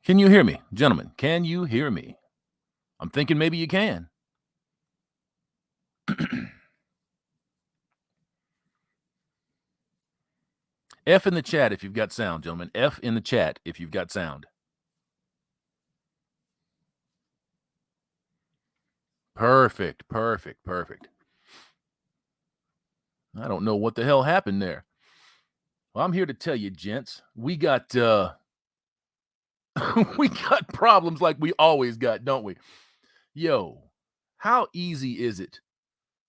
Can you hear me, gentlemen? Can you hear me? I'm thinking maybe you can. F in the chat if you've got sound, gentlemen. F in the chat if you've got sound. Perfect. I don't know what the hell happened there. Well, I'm here to tell you, gents, we got we got problems like we always got, don't we? Yo, how easy is it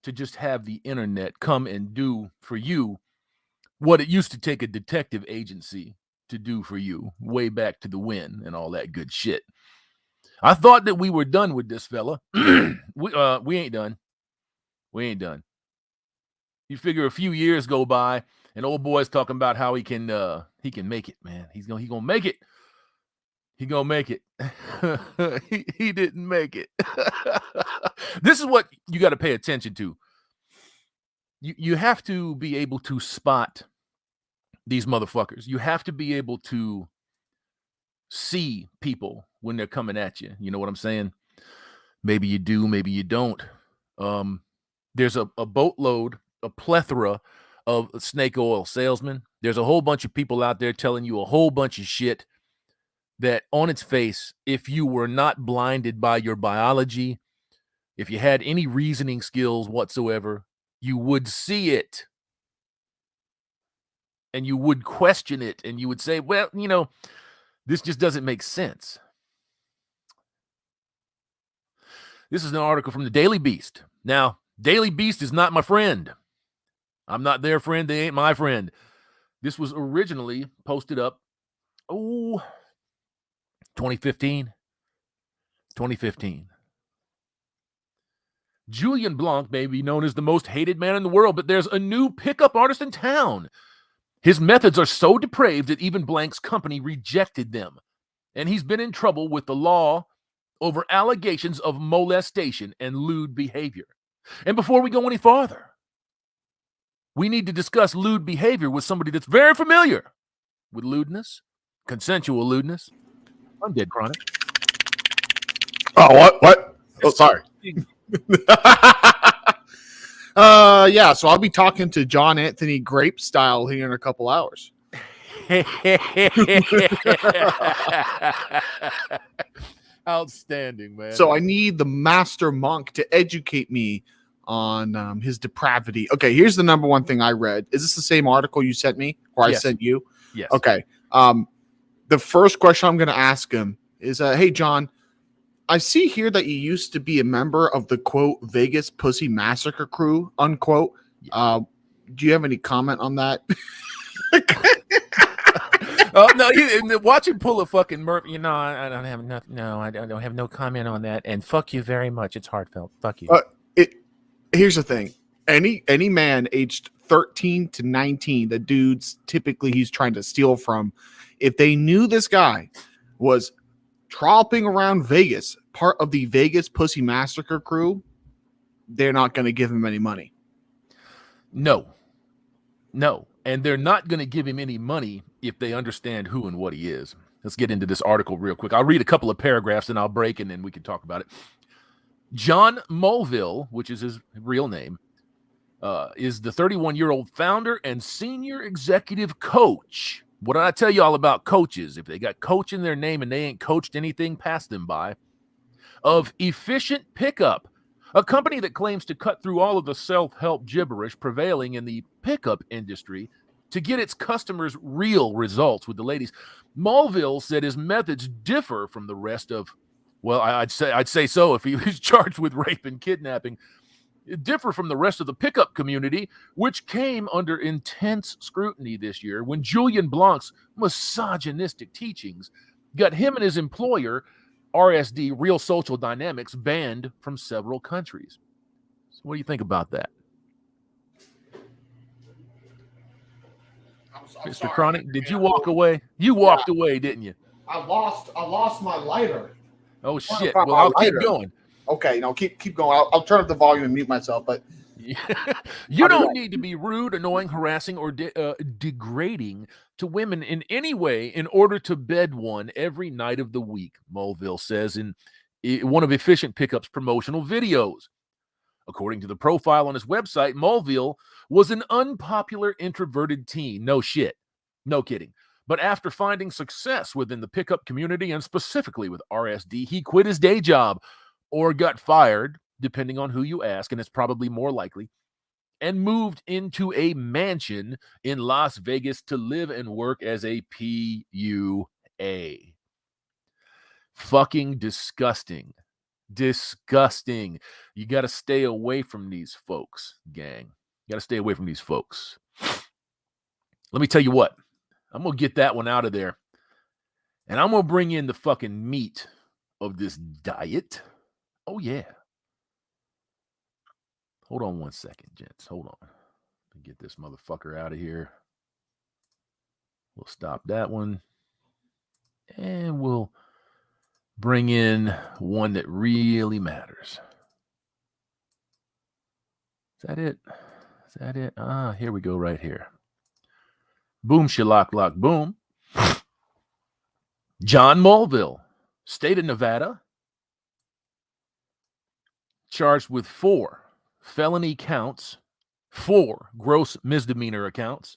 to just have the internet come and do for you what it used to take a detective agency to do for you way back to the Win and all that good shit? I thought that we were done with this fella. we ain't done. We ain't done. You figure a few years go by and old boy's talking about how he can make it, man. He gonna make it. He gonna make it. he didn't make it. This is what you got to pay attention to. You have to be able to spot these motherfuckers. You have to be able to see people when they're coming at you. You know what I'm saying? Maybe you do, maybe you don't. There's a boatload, a plethora of snake oil salesmen. There's a whole bunch of people out there telling you a whole bunch of shit that on its face, if you were not blinded by your biology, if you had any reasoning skills whatsoever, you would see it and you would question it and you would say, well, you know, this just doesn't make sense. This is an article from the Daily Beast. Now, Daily Beast is not my friend. I'm not their friend. They ain't my friend. This was originally posted up, 2015. Julian Blanc may be known as the most hated man in the world, but there's a new pickup artist in town. His methods are so depraved that even Blanc's company rejected them. And he's been in trouble with the law over allegations of molestation and lewd behavior. And before we go any farther, we need to discuss lewd behavior with somebody that's very familiar with lewdness, consensual lewdness. I'm dead, Chronic. Oh, what? Oh, sorry. Yeah, so I'll be talking to John Anthony Grape style here in a couple hours. Outstanding, man. So I need the master monk to educate me on his depravity. Okay, here's the number one thing I read. Is this the same article you sent me or Yes. I sent you? Yes. Okay. The first question I'm going to ask him is, hey, John, I see here that you used to be a member of the, quote, Vegas Pussy Massacre crew, unquote. Do you have any comment on that? Oh, no, watch him pull a fucking Murphy. You know, I don't have nothing. No, I don't have no comment on that. And fuck you very much. It's heartfelt. Fuck you. Here's the thing. Any man aged 13 to 19, the dudes typically he's trying to steal from, if they knew this guy was trolloping around Vegas, part of the Vegas Pussy Massacre crew, they're not going to give him any money. No. And they're not going to give him any money if they understand who and what he is. Let's get into this article real quick. I'll read a couple of paragraphs and I'll break and then we can talk about it. John Mulville, which is his real name, is the 31-year-old founder and senior executive coach. What did I tell you all about coaches? If they got coach in their name and they ain't coached anything, pass them by. Of Efficient Pickup, a company that claims to cut through all of the self-help gibberish prevailing in the pickup industry to get its customers real results with the ladies. Mulville said his methods differ from the rest of, well, I'd say so if he was charged with rape and kidnapping. Differ from the rest of the pickup community, which came under intense scrutiny this year when Julian Blanc's misogynistic teachings got him and his employer, RSD, Real Social Dynamics, banned from several countries. So what do you think about that? I'm Mr. sorry, Chronic, did you walk away? You walked away, didn't you? I lost my lighter. Oh, shit. Well, I'll keep going. Okay, no, keep going. I'll turn up the volume and mute myself. But You don't need to be rude, annoying, harassing, or degrading to women in any way in order to bed one every night of the week, Mulville says in one of Efficient Pickup's promotional videos. According to the profile on his website, Mulville was an unpopular, introverted teen. No shit. No kidding. But after finding success within the pickup community and specifically with RSD, he quit his day job or got fired, depending on who you ask, and it's probably more likely, and moved into a mansion in Las Vegas to live and work as a PUA. Fucking disgusting. Disgusting. You got to stay away from these folks, gang. You got to stay away from these folks. Let me tell you what. I'm going to get that one out of there. And I'm going to bring in the fucking meat of this diet. Oh, yeah. Hold on one second, gents. Hold on. Let me get this motherfucker out of here. We'll stop that one. And we'll bring in one that really matters. Is that it? Is that it? Here we go right here. Boom, shalock, lock, boom. John Mulville, state of Nevada, charged with 4 felony counts, 4 gross misdemeanor accounts,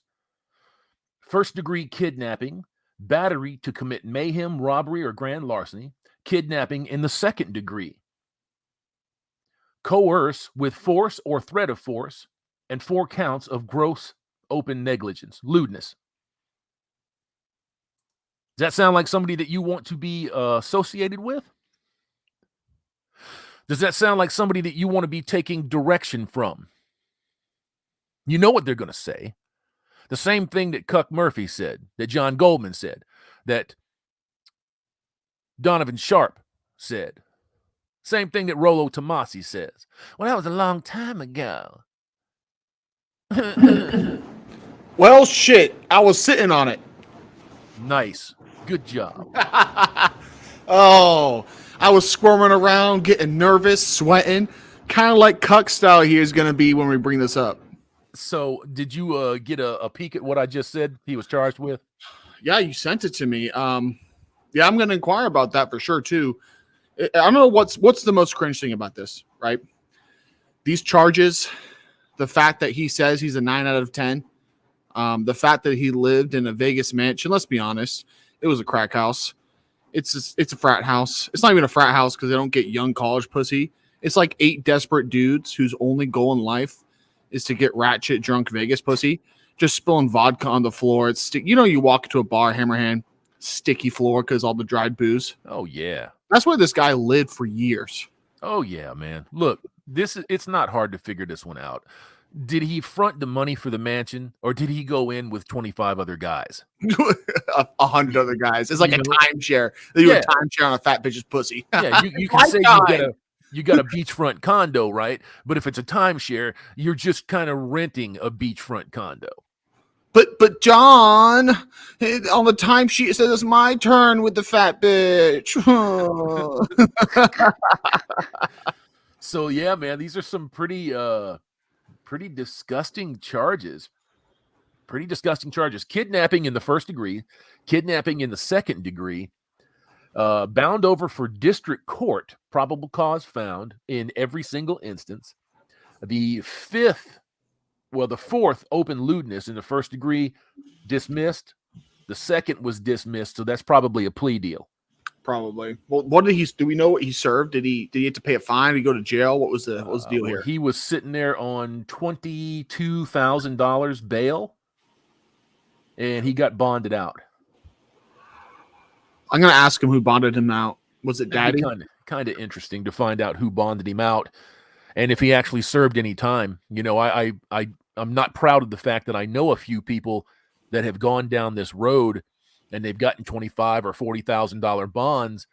first-degree kidnapping, battery to commit mayhem, robbery, or grand larceny, kidnapping in the second degree, coerce with force or threat of force, and 4 counts of gross open negligence, lewdness. Does that sound like somebody that you want to be associated with? Does that sound like somebody that you want to be taking direction from? You know what they're going to say. The same thing that Cuck Murphy said, that John Goldman said, that Donovan Sharp said. Same thing that Rollo Tomasi says. Well, that was a long time ago. Well, shit. I was sitting on it. Nice. Good job. Oh, I was squirming around, getting nervous, sweating. Kind of like Cuck style here is going to be when we bring this up. So, did you get a peek at what I just said he was charged with? Yeah, you sent it to me. Yeah, I'm going to inquire about that for sure, too. I don't know what's the most cringe thing about this, right? These charges, the fact that he says he's a 9 out of 10, the fact that he lived in a Vegas mansion, let's be honest, it was a crack house. It's a frat house. It's not even a frat house because they don't get young college pussy. It's like 8 desperate dudes whose only goal in life is to get ratchet drunk Vegas pussy, just spilling vodka on the floor. It's you walk into a bar, Hammerhand, sticky floor because all the dried booze. Oh, yeah. That's where this guy lived for years. Oh, yeah, man. Look, it's not hard to figure this one out. Did he front the money for the mansion, or did he go in with 25 other guys? 100 other guys. It's like a timeshare. They do a timeshare on a fat bitch's pussy. Yeah, you can say you got a beachfront condo, right? But if it's a timeshare, you're just kind of renting a beachfront condo. But John, on the timesheet it says it's my turn with the fat bitch. So yeah, man, these are some pretty disgusting charges. Pretty disgusting charges. Kidnapping in the first degree, kidnapping in the second degree, bound over for district court, probable cause found in every single instance. The fourth open lewdness in the first degree dismissed. The second was dismissed, so that's probably a plea deal. Probably. Well, what did he? Do we know what he served? Did he have to pay a fine? Did he go to jail? What was the deal here? He was sitting there on $22,000 bail, and he got bonded out. I'm gonna ask him who bonded him out. Was it Daddy? Kind of interesting to find out who bonded him out, and if he actually served any time. You know, I'm not proud of the fact that I know a few people that have gone down this road and they've gotten $25,000 or $40,000 bonds,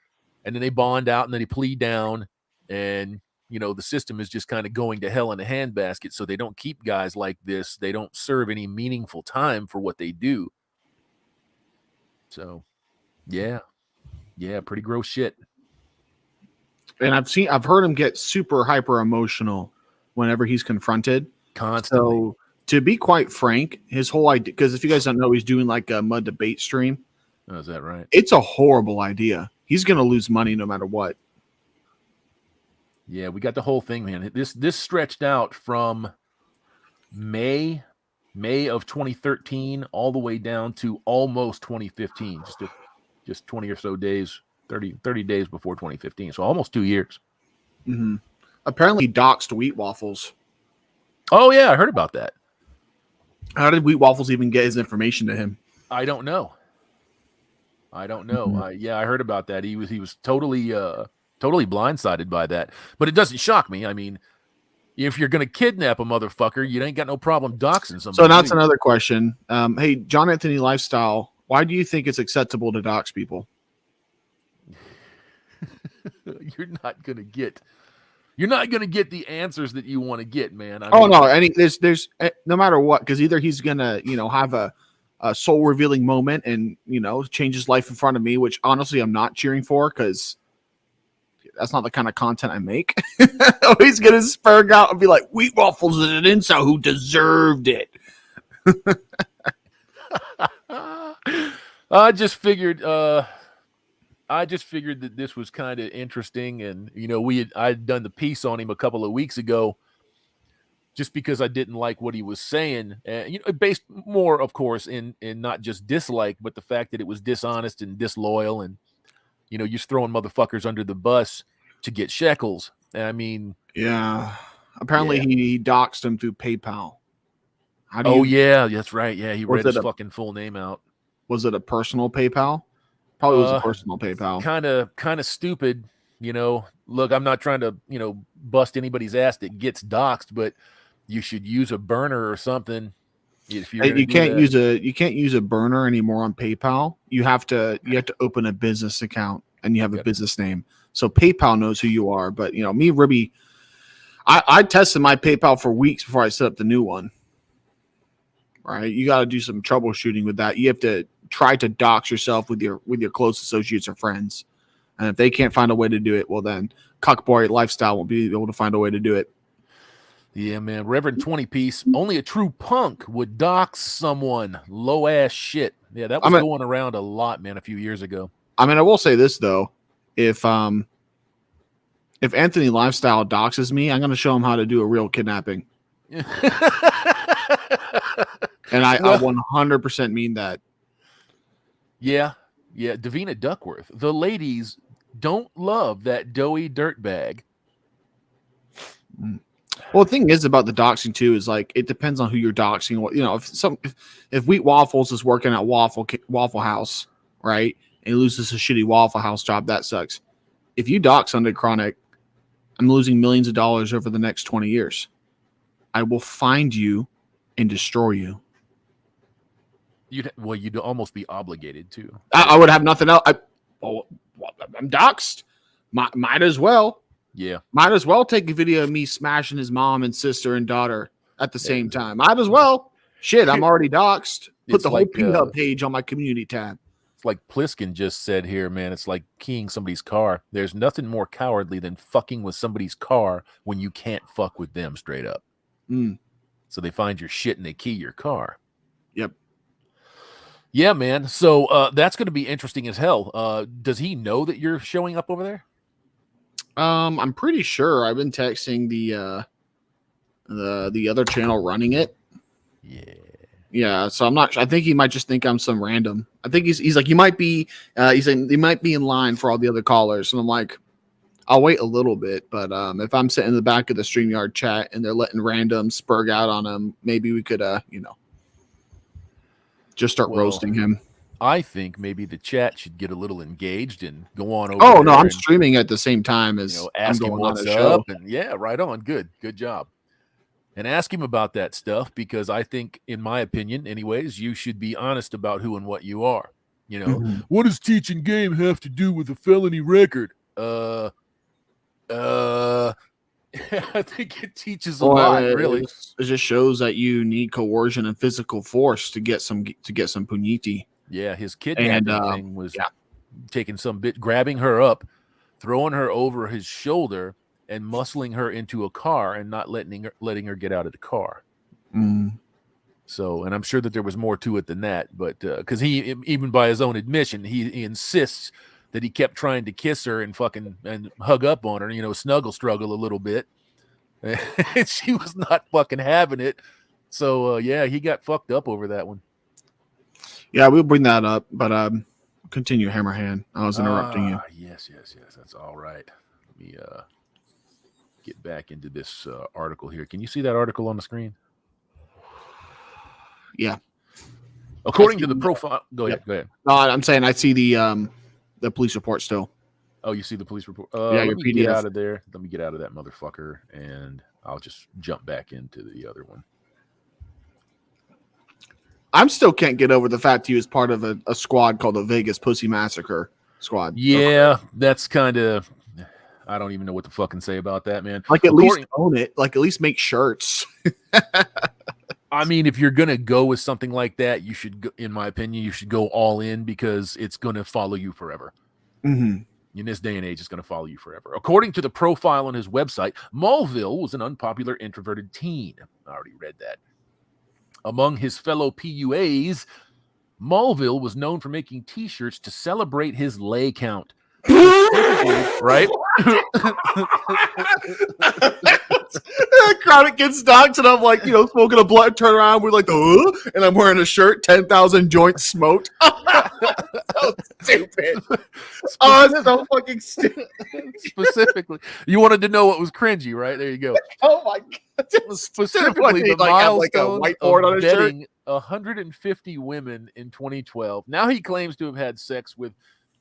and then they bond out and then they plea down, and you know the system is just kind of going to hell in a handbasket. So they don't keep guys like this. They don't serve any meaningful time for what they do. So, yeah, pretty gross shit. And I've heard him get super hyper emotional whenever he's confronted. Constantly. So to be quite frank, his whole idea, because if you guys don't know, he's doing like a mud debate stream. Oh, is that right? It's a horrible idea. He's going to lose money no matter what. Yeah, we got the whole thing, man. This stretched out from May of 2013 all the way down to almost 2015. Just 20 or so days, 30 days before 2015. So almost 2 years. Mm-hmm. Apparently, he doxed Wheat Waffles. Oh yeah, I heard about that. How did Wheat Waffles even get his information to him? I don't know. Mm-hmm. Yeah, I heard about that. He was totally blindsided by that. But it doesn't shock me. I mean, if you're going to kidnap a motherfucker, you ain't got no problem doxing somebody. So that's another question. Hey, John Anthony Lifestyle, why do you think it's acceptable to dox people? You're not going to get the answers that you want to get, man. There's no matter what, because either he's going to, have a soul revealing moment and, change his life in front of me, which honestly I'm not cheering for because that's not the kind of content I make. He's going to spurg out and be like, Wheat Waffles is an incel who deserved it. I just figured that this was kind of interesting, and I'd done the piece on him a couple of weeks ago, just because I didn't like what he was saying, based more, of course, in not just dislike, but the fact that it was dishonest and disloyal, and you're just throwing motherfuckers under the bus to get shekels. I mean, yeah. Apparently, he doxed him through PayPal. Yeah, that's right. Yeah, he read his fucking full name out. Was it a personal PayPal? Probably was a personal PayPal. Kind of stupid, Look, I'm not trying to, bust anybody's ass that gets doxed, but you should use a burner or something. If you can't use a burner anymore on PayPal. You have to open a business account and you have a business name. So PayPal knows who you are. But me, Ribby, I tested my PayPal for weeks before I set up the new one. Right, you got to do some troubleshooting with that. You have to try to dox yourself with your close associates or friends, and if they can't find a way to do it, well then Cuckboy Lifestyle won't be able to find a way to do it. Yeah, man. Reverend 20 piece. Only a true punk would dox someone. Low ass shit. Yeah, that was going around a lot, man, a few years ago. I mean, I will say this though, if Anthony Lifestyle doxes me, I'm going to show him how to do a real kidnapping. And I 100% mean that. Yeah. Davina Duckworth. The ladies don't love that doughy dirtbag. Well, the thing is about the doxing too is like it depends on who you're doxing. If Wheat Waffles is working at Waffle House, right, and he loses a shitty Waffle House job, that sucks. If you dox under Chronic, I'm losing millions of dollars over the next 20 years. I will find you and destroy you. You'd almost be obligated to. I would have nothing else. I'm doxed. Might as well. Yeah. Might as well take a video of me smashing his mom and sister and daughter at the same time. Might as well. Shit, I'm already doxed. Put the whole P-Hub page on my community tab. It's like Pliskin just said here, man. It's like keying somebody's car. There's nothing more cowardly than fucking with somebody's car when you can't fuck with them straight up. So they find your shit and they key your car. Yep. Yeah, man. So that's going to be interesting as hell. Does he know that you're showing up over there? I'm pretty sure. I've been texting the other channel running it. Yeah. So I'm not. I think he might just think I'm some random. I think he's like, you might be. He's saying they might be in line for all the other callers, and I'm like, I'll wait a little bit. But if I'm sitting in the back of the StreamYard chat and they're letting random spurg out on him, maybe we could just start roasting him. I think maybe the chat should get a little engaged and go on over. Oh no, I'm streaming at the same time as ask him what's up, and right on. Good job. And ask him about that stuff, because I think, in my opinion, anyways, you should be honest about who and what you are. What does teaching game have to do with a felony record? I think it teaches a lot, really. It just shows that you need coercion and physical force to get some puniti. Yeah, his kidnapping thing was taking some bit, grabbing her up, throwing her over his shoulder, and muscling her into a car and not letting her get out of the car. Mm. So, and I'm sure that there was more to it than that, but because he, even by his own admission, he insists that he kept trying to kiss her and hug up on her, snuggle struggle a little bit. And she was not fucking having it. So, yeah, he got fucked up over that one. Yeah, we'll bring that up, but continue, Hammerhand. I was interrupting you. Yes. That's all right. Let me get back into this article here. Can you see that article on the screen? Yeah. According to the profile, go ahead. No, I'm saying I see the police report still. Oh, you see the police report? Yeah, let me get out of there. Let me get out of that motherfucker, and I'll just jump back into the other one. I'm still can't get over the fact he was part of a squad called the Vegas Pussy Massacre Squad. Yeah, that's kind of. I don't even know what to fucking say about that, man. Like, at least own it. Like, at least make shirts. I mean, if you're gonna go with something like that, you should go, in my opinion, you should go all in, because it's gonna follow you forever. Mm-hmm. In this day and age, it's going to follow you forever. According to the profile on his website, Mulville was an unpopular, introverted teen. I already read that. Among his fellow PUAs, Mulville was known for making T-shirts to celebrate his lay count. Right? Crowd gets docked, and I'm like, smoking a blunt, turn around, we're like, and I'm wearing a shirt, 10,000 joints smoked. So stupid. It's so fucking stupid. Specifically, you wanted to know what was cringy, right? There you go. Oh my god! Specifically, the milestone whiteboard of betting 150 women in 2012. Now he claims to have had sex with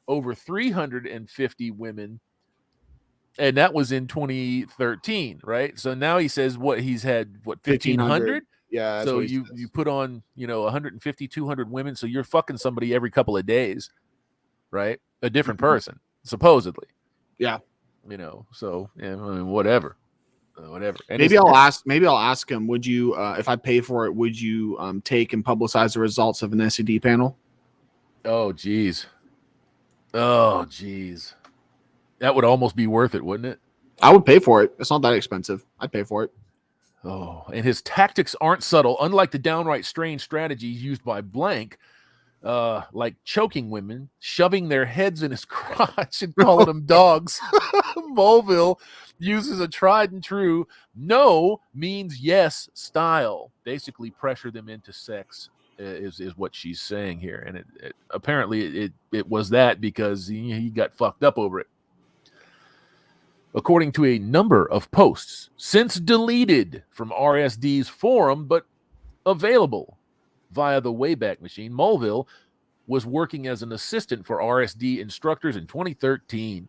over 350 women, and that was in 2013, right? So now he says he's had 1,500. Yeah. So you put on 150, 200 women, so you're fucking somebody every couple of days, right? A different person, supposedly. Yeah. So I mean, whatever. And maybe I'll ask him, would you, if I pay for it, would you take and publicize the results of an SED panel? Oh geez. That would almost be worth it, wouldn't it? I would pay for it. It's not that expensive. I'd pay for it. Oh, and his tactics aren't subtle, unlike the downright strange strategies used by Blank, like choking women, shoving their heads in his crotch, and calling them dogs. Mulville uses a tried and true no means yes style. Basically pressure them into sex is what she's saying here. And it apparently it was that because he got fucked up over it. According to a number of posts since deleted from RSD's forum, but available via the Wayback Machine, Mulville was working as an assistant for RSD instructors in 2013.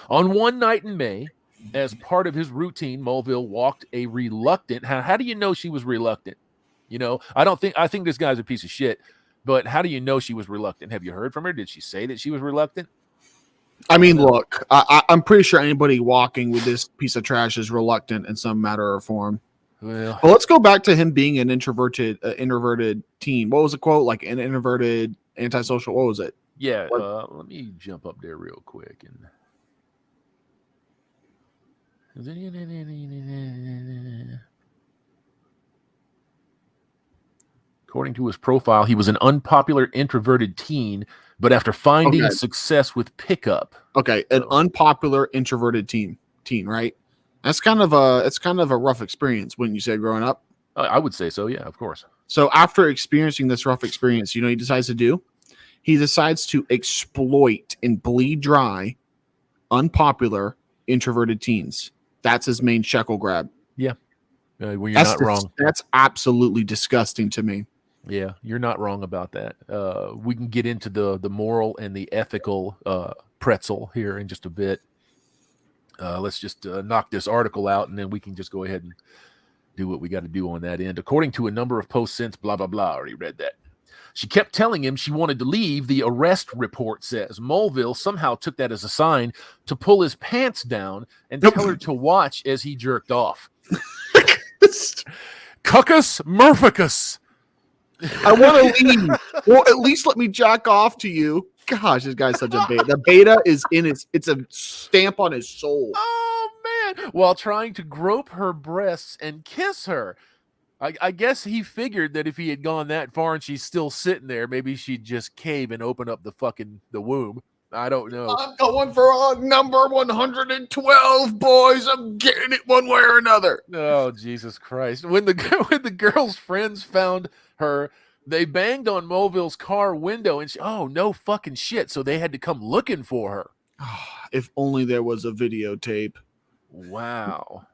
On one night in May, as part of his routine, Mulville walked a reluctant. How do you know she was reluctant? I think this guy's a piece of shit, but how do you know she was reluctant? Have you heard from her? Did she say that she was reluctant? I mean, look, I'm pretty sure anybody walking with this piece of trash is reluctant in some matter or form. Well, let's go back to him being an introverted teen. What was the quote? Like an introverted, antisocial. What was it? Yeah. Let me jump up there real quick. According to his profile, he was an unpopular, introverted teen, but after finding success with pickup. Okay, an unpopular, introverted teen, right? It's kind of a rough experience, wouldn't you say, growing up? I would say so, yeah, of course. So after experiencing this rough experience, he decides to do? He decides to exploit and bleed dry unpopular, introverted teens. That's his main shekel grab. Yeah. Well, you're not wrong. That's absolutely disgusting to me. Yeah, you're not wrong about that. We can get into the moral and the ethical pretzel here in just a bit. Let's just knock this article out, and then we can just go ahead and do what we got to do on that end. According to a number of posts since, blah, blah, blah, I already read that. She kept telling him she wanted to leave, the arrest report says. Mulville somehow took that as a sign to pull his pants down and tell her to watch as he jerked off. Cuckus Murficus. I want to leave. Well, at least let me jack off to you. Gosh, this guy's such a beta. The beta is it's a stamp on his soul. Oh while trying to grope her breasts and kiss her. I guess he figured that if he had gone that far and she's still sitting there, maybe she'd just cave and open up the womb. I don't know. I'm going for number 112, boys. I'm getting it one way or another. Oh, Jesus Christ. When the girl's friends found her, they banged on Mulville's car window and oh, no fucking shit. So they had to come looking for her. If only there was a videotape. Wow.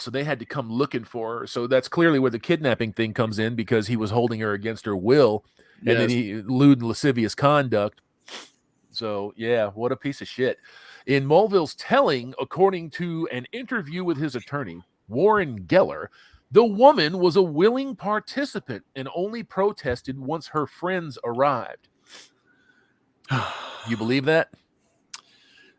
So they had to come looking for her. So that's clearly where the kidnapping thing comes in, because he was holding her against her will, and then he lewd and lascivious conduct. So, yeah, what a piece of shit. In Mulville's telling, according to an interview with his attorney, Warren Geller, the woman was a willing participant and only protested once her friends arrived. You believe that?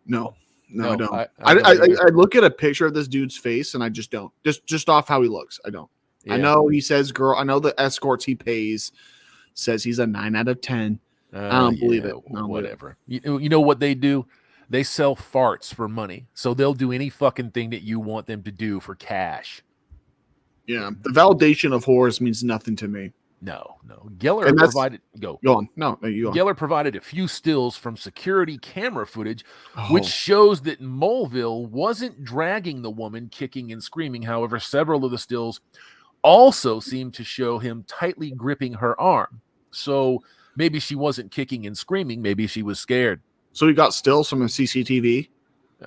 No, I don't. I look at a picture of this dude's face and I just don't. Just off how he looks, I don't. Yeah. I know he says girl. I know the escorts he pays says he's a 9 out of 10. I don't believe it. No, whatever. You know what they do? They sell farts for money. So they'll do any fucking thing that you want them to do for cash. Yeah. The validation of whores means nothing to me. No. Geller provided go on. No, you go on. Geller provided a few stills from security camera footage, which shows that Mulville wasn't dragging the woman kicking and screaming. However, several of the stills also seem to show him tightly gripping her arm. So maybe she wasn't kicking and screaming. Maybe she was scared. So he got stills from a CCTV?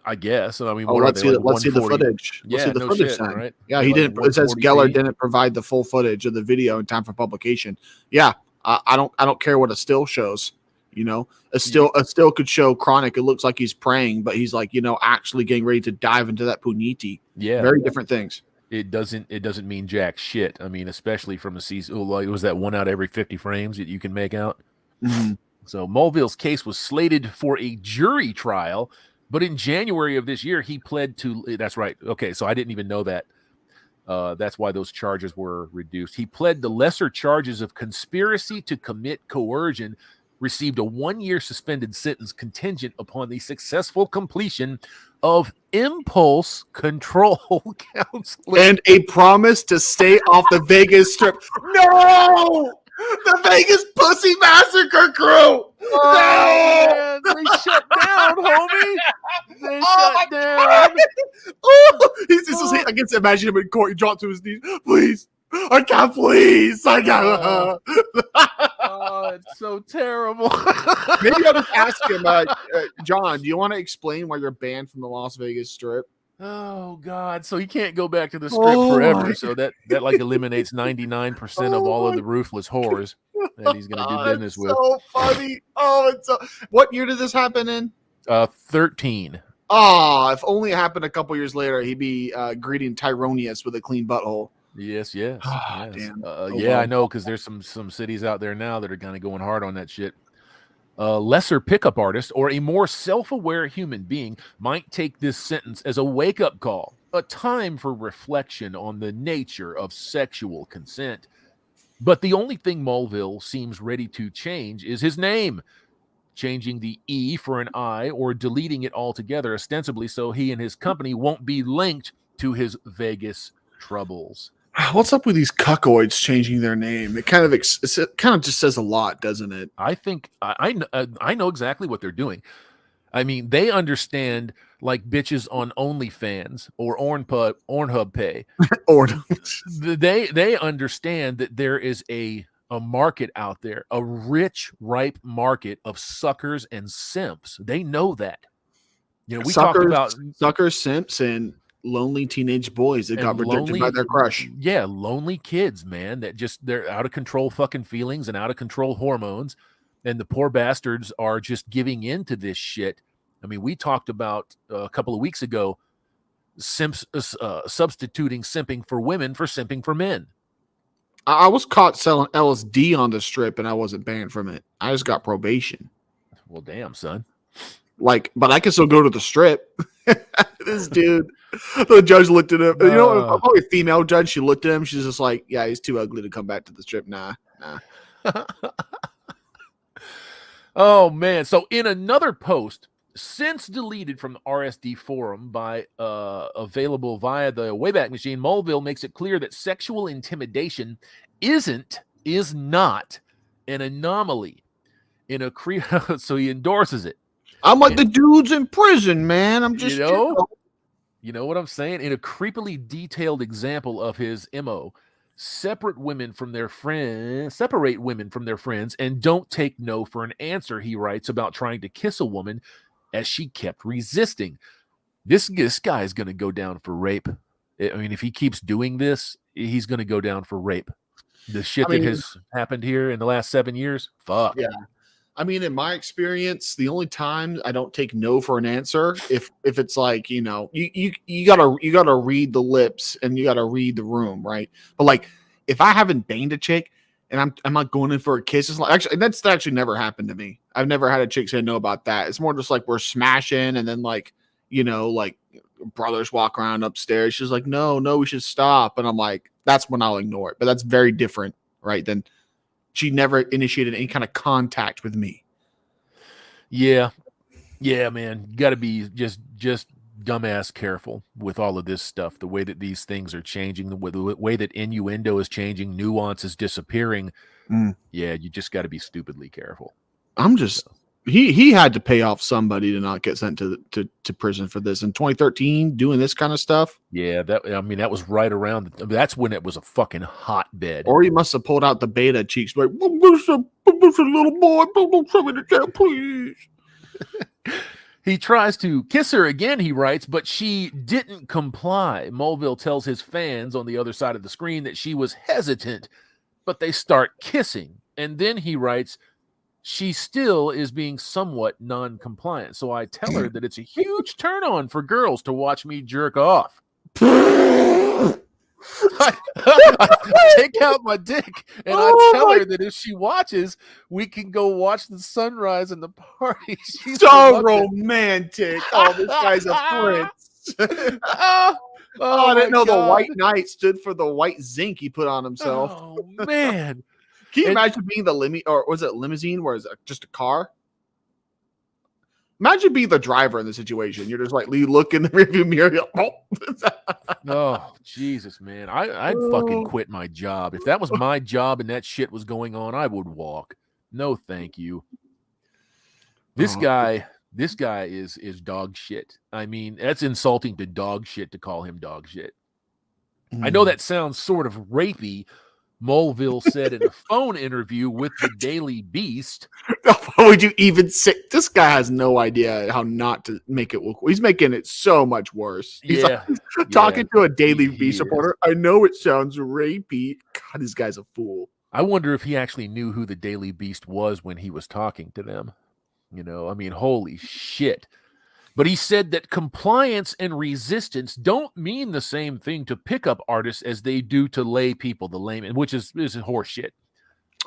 I guess. I mean, let's see the footage. Let's see the footage then. Right? Yeah, he didn't. It says Geller didn't provide the full footage of the video in time for publication. Yeah, I don't care what a still shows. You know, a still could show Chronic. It looks like he's praying, but he's like, actually getting ready to dive into that puniti. Yeah, very different things. It doesn't mean jack shit. I mean, especially from a season. Like, it was that 1 out of every 50 frames that you can make out. Mm-hmm. So Mulville's case was slated for a jury trial. But in January of this year, he pled to. That's right. Okay, so I didn't even know that. That's why those charges were reduced. He pled to lesser charges of conspiracy to commit coercion, received a 1-year suspended sentence contingent upon the successful completion of impulse control counseling. And a promise to stay off the Vegas Strip. No! The Vegas Pussy Massacre crew! Oh, no! Man, they shut down, homie. They shut down. I can imagine him in court. He dropped to his knees. Please. I can't, please. I can't. Oh, it's so terrible. Maybe I'll just ask him, John, do you want to explain why you're banned from the Las Vegas Strip? Oh God! So he can't go back to the Strip forever. So that like eliminates 99% of all of the ruthless whores that he's going to do business with. So funny! Oh, what year did this happen in? 13. If only it happened a couple years later, he'd be greeting Tyronius with a clean butthole. Yes. Damn. I know, because there's some cities out there now that are kind of going hard on that shit. A lesser pickup artist or a more self-aware human being might take this sentence as a wake-up call, a time for reflection on the nature of sexual consent. But the only thing Mulville seems ready to change is his name, changing the E for an I or deleting it altogether, ostensibly so he and his company won't be linked to his Vegas troubles. What's up with these cuckoids changing their name? It kind of just says a lot, doesn't it? I think I know exactly what they're doing. I mean, they understand, like bitches on OnlyFans or Ornhub Pay. They understand that there is a market out there, a rich, ripe market of suckers and simps. They know that. We talked about suckers, simps, and lonely teenage boys that got rejected by their crush. Yeah, lonely kids, man, that they're out of control fucking feelings and out of control hormones, and the poor bastards are just giving in to this shit. I mean, we talked about a couple of weeks ago simps substituting simping for women for simping for men. I was caught selling LSD on the Strip and I wasn't banned from it. I just got probation. Well, damn, son. But I can still go to the Strip. This dude, the judge looked at him. Probably a female judge. She looked at him. She's just like, yeah, he's too ugly to come back to the Strip. Nah. Oh, man. So in another post, Since deleted from the RSD forum by available via the Wayback Machine, Mulville makes it clear that sexual intimidation is not an anomaly in a so he endorses it. I'm like the dudes in prison, man. I'm just, you know what I'm saying? In a creepily detailed example of his MO, separate women from their friends and don't take no for an answer, he writes about trying to kiss a woman as she kept resisting. This guy is going to go down for rape. I mean, if he keeps doing this, he's going to go down for rape. The shit that has happened here in the last 7 years, fuck. Yeah. I mean, in my experience, the only time I don't take no for an answer, if it's like, you gotta read the lips and you gotta read the room, right? But like, if I haven't banged a chick and I'm not going in for a kiss, it's like that's actually never happened to me. I've never had a chick say no about that. It's more just like we're smashing and then like brothers walk around upstairs. She's like, no, we should stop, and I'm like, that's when I'll ignore it. But that's very different, right? Than she never initiated any kind of contact with me. Yeah, man. You got to be just dumbass careful with all of this stuff. The way that these things are changing, the way that innuendo is changing, nuance is disappearing. Yeah, you just got to be stupidly careful. He had to pay off somebody to not get sent to prison for this in 2013, doing this kind of stuff. Yeah, that was right around. That's when it was a fucking hotbed. Or he must have pulled out the beta cheeks, like, "Where's a little boy? Don't show me the jail, please." He tries to kiss her again, he writes, but she didn't comply. Mulville tells his fans on the other side of the screen that she was hesitant, but they start kissing, and then he writes, she still is being somewhat non-compliant. So I tell her that it's a huge turn on for girls to watch me jerk off. I take out my dick and I tell her that if she watches, we can go watch the sunrise and the party. She's so romantic. Oh, this guy's a prince. I didn't know the white knight stood for the white zinc he put on himself. Oh, man. Can you imagine being the limousine, where it's just a car? Imagine being the driver in the situation. You're just like, you look in the rearview mirror. Oh, Jesus, man. I'd fucking quit my job. If that was my job and that shit was going on, I would walk. No, thank you. This guy is dog shit. I mean, that's insulting to dog shit to call him dog shit. I know that sounds sort of rapey. Mulville said in a phone interview with the Daily Beast. How would you even say? This guy has no idea how not to make it look. He's making it so much worse. He's talking to a Daily Beast reporter. I know it sounds rapey. God, this guy's a fool. I wonder if he actually knew who the Daily Beast was when he was talking to them. I mean, holy shit. But he said that compliance and resistance don't mean the same thing to pickup artists as they do to lay people, the layman, which is horseshit.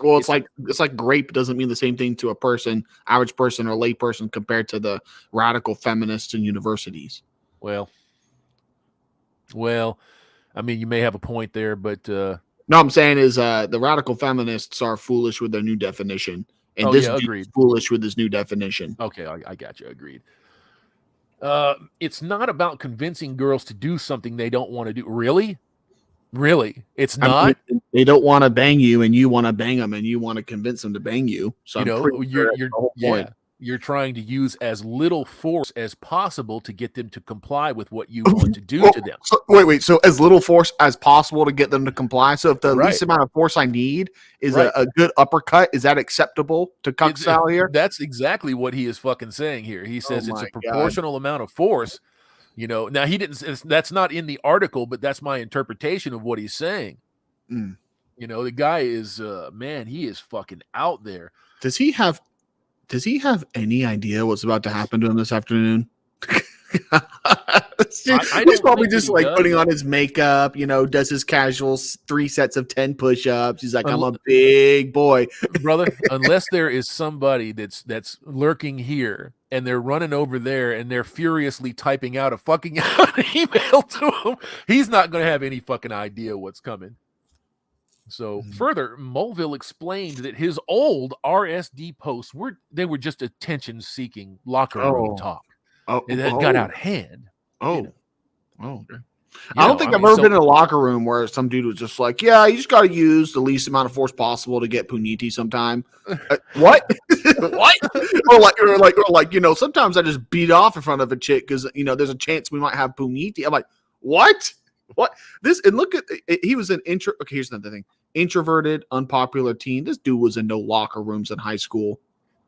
Well, it's like grape doesn't mean the same thing to a person, average person or lay person compared to the radical feminists in universities. Well, I mean, you may have a point there, but no, I'm saying is the radical feminists are foolish with their new definition, and this is foolish with this new definition. Okay, I got you. Agreed. It's not about convincing girls to do something they don't want to do. Really? It's not. I mean, they don't want to bang you, and you want to bang them, and you want to convince them to bang you. So you're trying to use as little force as possible to get them to comply with what you want to do to them. So, wait. So as little force as possible to get them to comply. So if the least amount of force I need is a good uppercut, is that acceptable to cuck Sal here? That's exactly what he is fucking saying here. He says it's a proportional amount of force. Now he didn't. That's not in the article, but that's my interpretation of what he's saying. The guy is man. He is fucking out there. Does he have any idea what's about to happen to him this afternoon? He's probably just like putting on his makeup, does his casual 3 sets of 10 push-ups. He's like, I'm a big boy. Brother, unless there is somebody that's lurking here and they're running over there and they're furiously typing out a fucking email to him, he's not going to have any fucking idea what's coming. So further, Mulville explained that his old RSD posts were just attention-seeking locker room talk. And that got out of hand. Okay. I don't think I've ever been in a locker room where some dude was just like, "Yeah, you just got to use the least amount of force possible to get puniti sometime." What? What? or like, sometimes I just beat off in front of a chick because there's a chance we might have puniti. I'm like, what? What? This and look at he was an intro. Okay, here's another thing: introverted, unpopular teen. This dude was in no locker rooms in high school.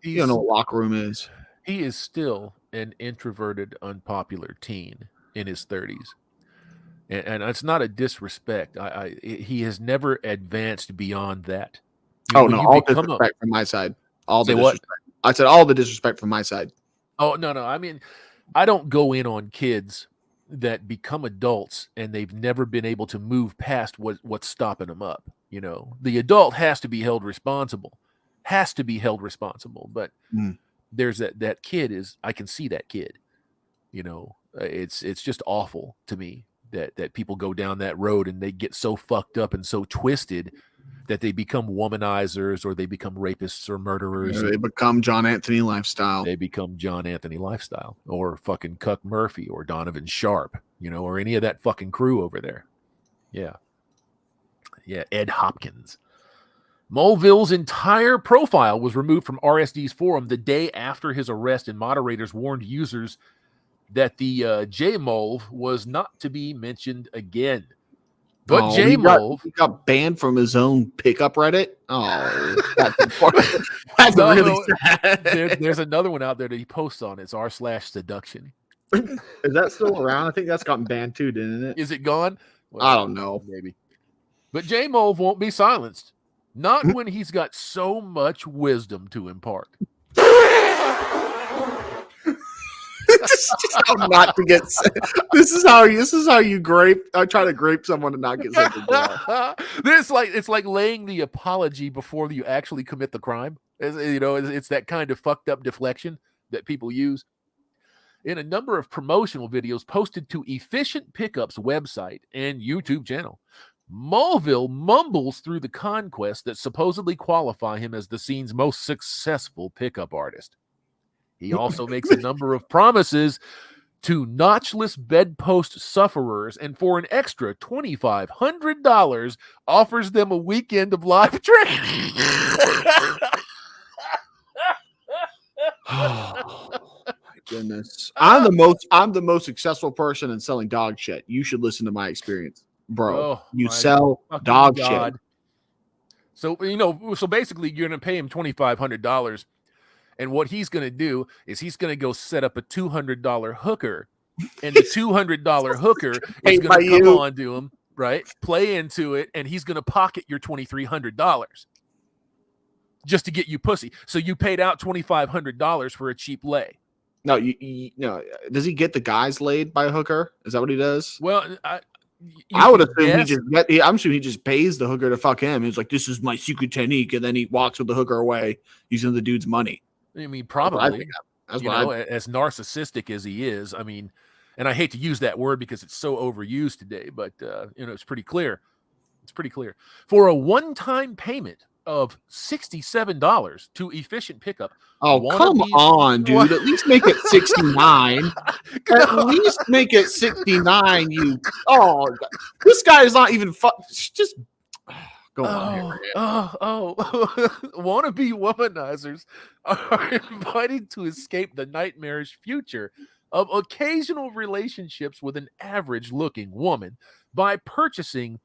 You don't know what locker room is. He is still an introverted, unpopular teen in his 30s. And it's not a disrespect. He has never advanced beyond that. All disrespect from my side. All the disrespect. I said all the disrespect from my side. Oh, no. I mean, I don't go in on kids that become adults and they've never been able to move past what's stopping them up. The adult has to be held responsible. But there's that kid I can see that kid. It's just awful to me that people go down that road and they get so fucked up and so twisted that they become womanizers or they become rapists or murderers. They become John Anthony lifestyle. Or fucking Cuck Murphy or Donovan Sharp, or any of that fucking crew over there. Yeah. Ed Hopkins. Mulville's entire profile was removed from RSD's forum the day after his arrest, and moderators warned users that the J-Mulv was not to be mentioned again. But J-Mulv... He got banned from his own pickup Reddit? Oh, that's important. That's really sad. There's another one out there that he posts on. It's r/seduction. Is that still around? I think that's gotten banned too, didn't it? Is it gone? Well, I don't know. Maybe. But J-Mulv won't be silenced. Not when he's got so much wisdom to impart. Not to get. This is how you grape. I try to grape someone and not get sent to jail. It's like laying the apology before you actually commit the crime. It's that kind of fucked up deflection that people use. In a number of promotional videos posted to Efficient Pickup's website and YouTube channel, Mulville mumbles through the conquests that supposedly qualify him as the scene's most successful pickup artist. He also makes a number of promises to notchless bedpost sufferers, and for an extra $2,500, offers them a weekend of live training. Oh, my goodness. I'm the most successful person in selling dog shit. You should listen to my experience. Bro, you sell dog shit. So, so basically you're going to pay him $2,500. And what he's going to do is he's going to go set up a $200 hooker. And the $200 hooker is going to come on to him, right? Play into it. And he's going to pocket your $2,300 just to get you pussy. So you paid out $2,500 for a cheap lay. No, no. Does he get the guys laid by a hooker? Is that what he does? Well, I would assume I'm sure he just pays the hooker to fuck him. He's like, this is my secret technique. And then he walks with the hooker away using the dude's money. I mean, probably. As narcissistic as he is, I mean, and I hate to use that word because it's so overused today, but, it's pretty clear. It's pretty clear. For a one-time payment of $67 to Efficient Pickup. Oh, come on, dude. At least make it 69. At least make it 69, this guy is not even just go on here. Wannabe womanizers are invited to escape the nightmarish future of occasional relationships with an average-looking woman by purchasing,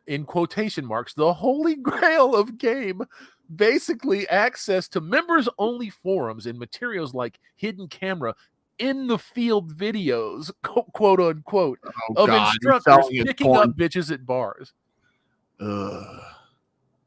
in quotation marks, the holy grail of game, basically access to members-only forums and materials like hidden camera in the field videos, quote unquote, instructors picking up bitches at bars.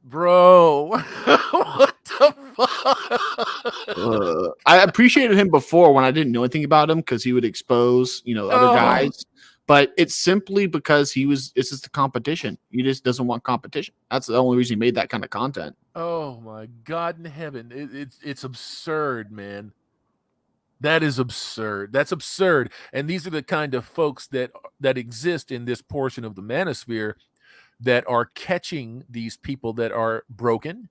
Bro, what the fuck? I appreciated him before when I didn't know anything about him because he would expose, other guys. But it's simply because this is the competition. He just doesn't want competition. That's the only reason he made that kind of content. Oh my God in heaven. It's absurd, man. That is absurd. That's absurd. And these are the kind of folks that exist in this portion of the manosphere that are catching these people that are broken,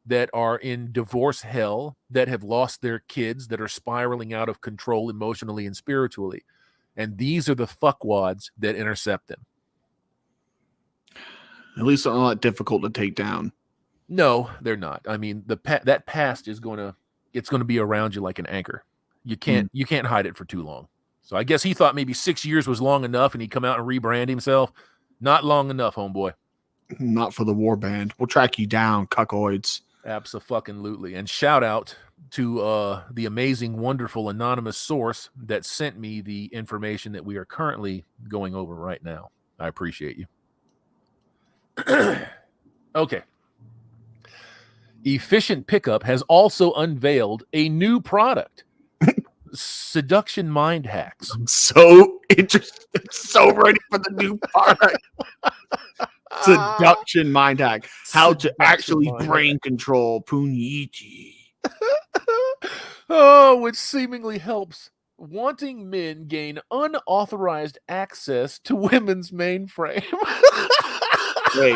that are in divorce hell, that have lost their kids, that are spiraling out of control emotionally and spiritually. And these are the fuckwads that intercept them. At least they're not difficult to take down. No, they're not. I mean, that past is it's going to be around you like an anchor. You can't hide it for too long. So I guess he thought maybe 6 years was long enough, and he'd come out and rebrand himself. Not long enough, homeboy. Not for the Warband. We'll track you down, cuckoids. Abso-fucking-lutely. And shout out to the amazing, wonderful anonymous source that sent me the information that we are currently going over right now. I appreciate you. Okay. Efficient Pickup has also unveiled a new product. Seduction Mind Hacks. I'm so interested, so ready for the new product. Seduction Mind Hack. How to actually brain control Puniti. Which seemingly helps wanting men gain unauthorized access to women's mainframe. Wait.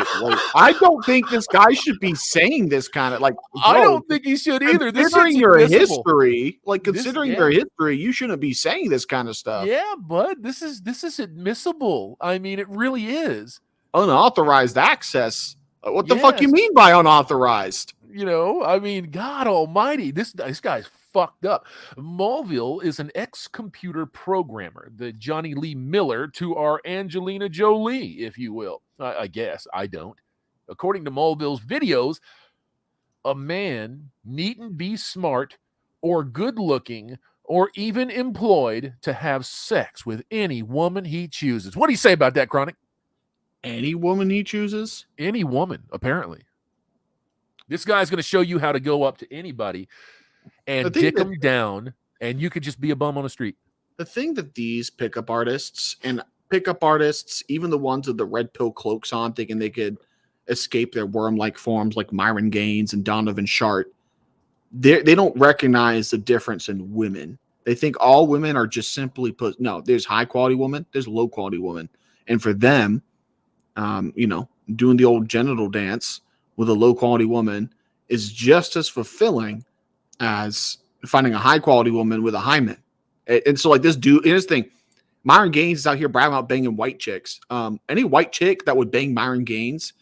I don't think this guy should be saying this kind of like. Bro, I don't think he should either. Considering your history, your history, you shouldn't be saying this kind of stuff. Yeah, bud, this is admissible. I mean, it really is. Unauthorized access. What the fuck you mean by unauthorized? I mean, God Almighty, this guy's fucked up. Mulville is an ex-computer programmer, the Johnny Lee Miller to our Angelina Jolie, if you will. I guess. I don't. According to Mulville's videos, a man needn't be smart or good-looking or even employed to have sex with any woman he chooses. What do you say about that, Chronic? Any woman he chooses? Any woman, apparently. This guy's going to show you how to go up to anybody and dick them down, and you could just be a bum on the street. The thing that these pickup artists, even the ones with the red pill cloaks on, thinking they could escape their worm-like forms like Myron Gaines and Donovan Sharp, they don't recognize the difference in women. They think all women are just simply put. No, there's high-quality women, there's low-quality women. And for them, doing the old genital dance with a low-quality woman is just as fulfilling as finding a high-quality woman with a hymen. And so, like, this dude, here's the thing, Myron Gaines is out here bragging about banging white chicks. Any white chick that would bang Myron Gaines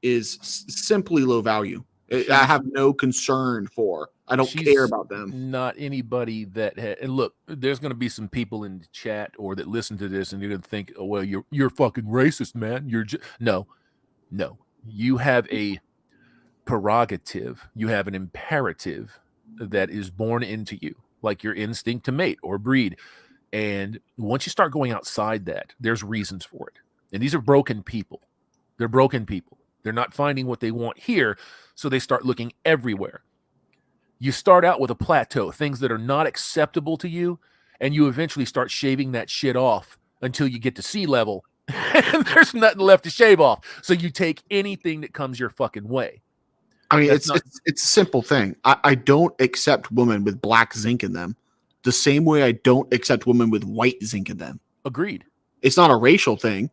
is simply low value. I have no concern for. I don't care about them. Not anybody that and look, there's going to be some people in the chat or that listen to this and you're going to think, oh, well, you're fucking racist, man. No. You have a prerogative. You have an imperative that is born into you, like your instinct to mate or breed. And once you start going outside that, there's reasons for it. And these are broken people. They're broken people. They're not finding what they want here, so they start looking everywhere. You start out with a plateau, things that are not acceptable to you, and you eventually start shaving that shit off until you get to sea level, and there's nothing left to shave off. So you take anything that comes your fucking way. I mean, it's a simple thing. I don't accept women with black zinc in them the same way I don't accept women with white zinc in them. Agreed. It's not a racial thing.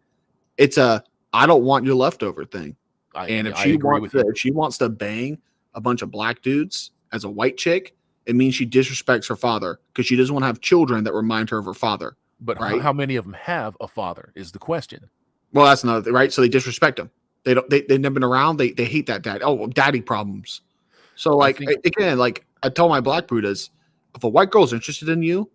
It's a I don't want your leftover thing. If she wants to bang a bunch of black dudes as a white chick, it means she disrespects her father because she doesn't want to have children that remind her of her father. But right? How many of them have a father is the question. Well, that's another thing, right? So they disrespect him. They've never been around. They hate that dad. Oh, daddy problems. So like I tell my black Buddhas, if a white girl's interested in you,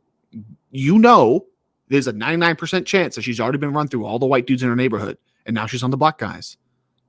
there's a 99% chance that she's already been run through all the white dudes in her neighborhood, and now she's on the black guys.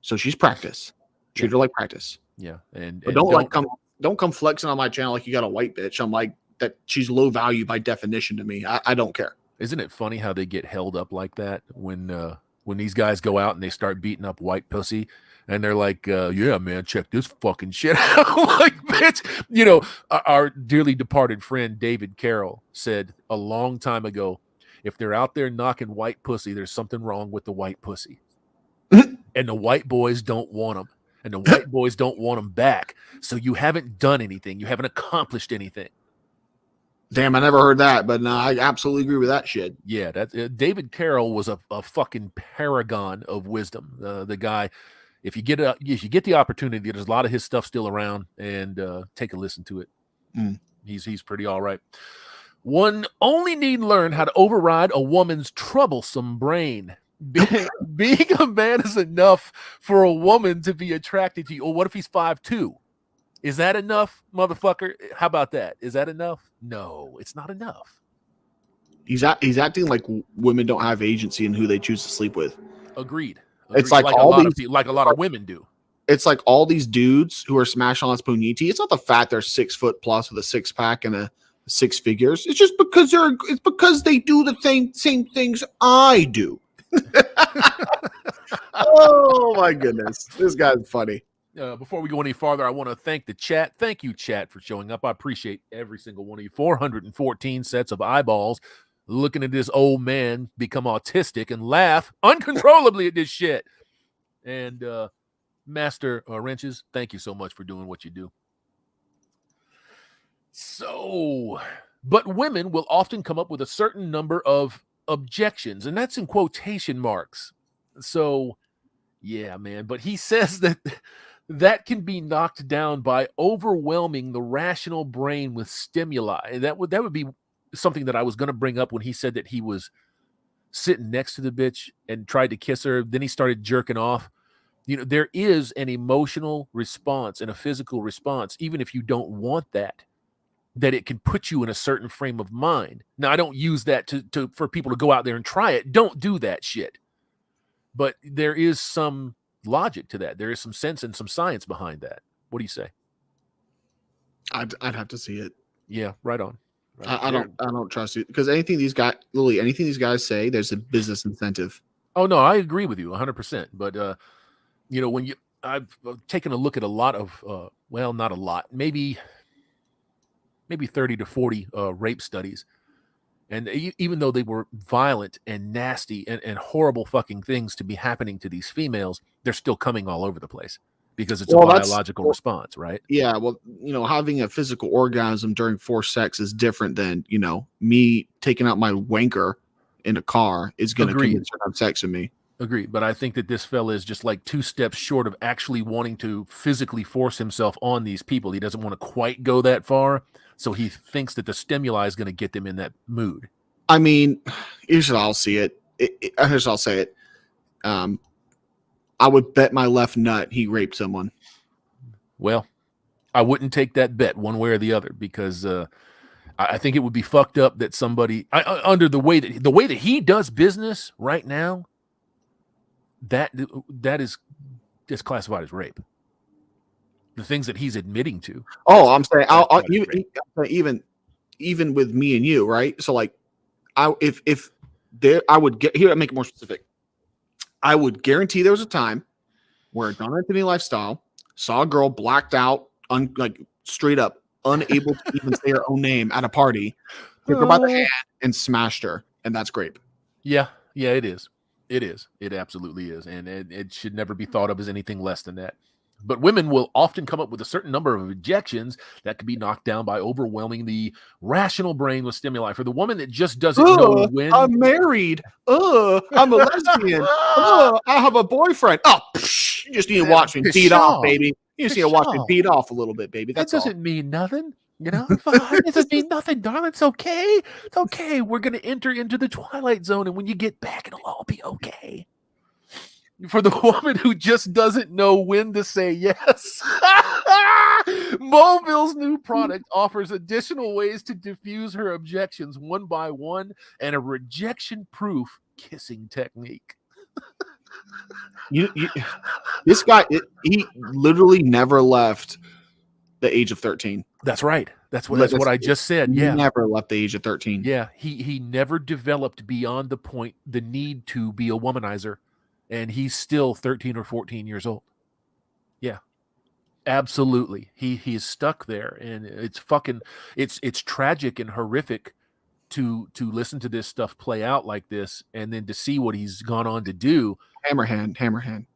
So she's practice. Treat her like practice. Yeah, and don't come flexing on my channel like you got a white bitch. I'm like that. She's low value by definition to me. I don't care. Isn't it funny how they get held up like that when these guys go out and they start beating up white pussy and they're like, yeah, man, check this fucking shit out. Like, bitch, our dearly departed friend David Carroll said a long time ago, if they're out there knocking white pussy, there's something wrong with the white pussy. And the white boys don't want them. And the white boys don't want them back. So you haven't done anything. You haven't accomplished anything. Damn, I never heard that, but no, I absolutely agree with that shit. Yeah, that David Carroll was a fucking paragon of wisdom. The guy, if you get the opportunity, there's a lot of his stuff still around, and take a listen to it. Mm. He's pretty all right. One only need learn how to override a woman's troublesome brain. Being a man is enough for a woman to be attracted to you. Or what if he's 5'2"? Is that enough, motherfucker? How about that? Is that enough? No, it's not enough. He's acting like women don't have agency in who they choose to sleep with. Agreed. It's like a lot of women do. It's like all these dudes who are smashing on this puniti. It's not the fact they're 6 foot plus with a 6-pack and a 6 figures. It's just because they do the same things I do. Oh my goodness, this guy's funny. Before we go any farther, I want to thank the chat. Thank you, chat, for showing up. I appreciate every single one of you. 414 sets of eyeballs looking at this old man become autistic and laugh uncontrollably at this shit. And Master Wrenches, thank you so much for doing what you do. So, but women will often come up with a certain number of objections, and that's in quotation marks. So, yeah, man. But he says that can be knocked down by overwhelming the rational brain with stimuli. And that would be something that I was going to bring up when he said that he was sitting next to the bitch and tried to kiss her. Then he started jerking off. You know, there is an emotional response and a physical response, even if you don't want that it can put you in a certain frame of mind. Now, I don't use that for people to go out there and try it. Don't do that shit. But there is some logic to that. There is some sense and some science behind that. What do you say? I'd have to see it. Yeah, right on. Right. I don't trust it because anything these guys say, there's a business incentive. Oh no, I agree with you 100%. But you know, I've taken a look at a lot of well, not a lot, maybe 30 to 40 rape studies. And even though they were violent and nasty and horrible fucking things to be happening to these females, they're still coming all over the place because it's a biological response, right? Yeah. Well, you know, having a physical orgasm during forced sex is different than, you know, me taking out my wanker in a car is going to convince her to have sex with me. Agreed. But I think that this fella is just like 2 steps short of actually wanting to physically force himself on these people. He doesn't want to quite go that far. So he thinks that the stimuli is going to get them in that mood. I mean, here's how I'll see it. Here's how I'll say it. I would bet my left nut he raped someone. Well, I wouldn't take that bet one way or the other because I think it would be fucked up that somebody under the way that he does business right now. That is just classified as rape. The things that he's admitting to. Oh, I'm saying even with me and you, right? So like, I would get here. I make it more specific. I would guarantee there was a time where Don Anthony Lifestyle saw a girl blacked out, like straight up unable to even say her own name at a party, took her by the hand and smashed her, and that's grape. Yeah, it is. It is. It absolutely is, and it should never be thought of as anything less than that. But women will often come up with a certain number of objections that can be knocked down by overwhelming the rational brain with stimuli. For the woman that just doesn't know when. I'm married. I'm a lesbian. I have a boyfriend. Oh, you just need to watch me beat off, baby. You just need to watch me beat off a little bit, baby. That doesn't mean nothing. You know, it doesn't mean nothing, darling. It's okay. It's okay. We're going to enter into the twilight zone, and when you get back, it'll all be okay. For the woman who just doesn't know when to say yes, Moleville's new product offers additional ways to diffuse her objections one by one and a rejection-proof kissing technique. This guy, he literally never left the age of 13. That's right. That's what I just said. Yeah, never left the age of 13. Yeah, he never developed beyond the need to be a womanizer. And he's still 13 or 14 years old. Yeah, absolutely. He is stuck there, and it's tragic and horrific to listen to this stuff play out like this, and then to see what he's gone on to do. Hammerhand.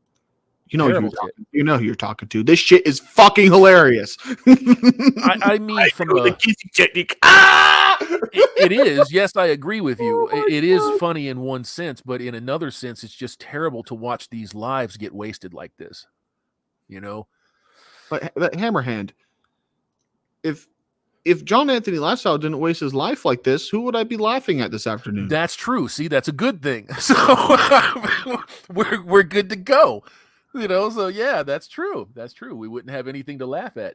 You know who you're talking to. This shit is fucking hilarious. I mean, from the kissing technique. Ah! It is. Yes, I agree with you. Oh my It is God. funny in one sense, but in another sense, it's just terrible to watch these lives get wasted like this. You know, But that Hammerhand, if John Anthony Lifestyle didn't waste his life like this, who would I be laughing at this afternoon? that's true. See, that's a good thing. So we're good to go. You know, so yeah, that's true. That's true. We wouldn't have anything to laugh at.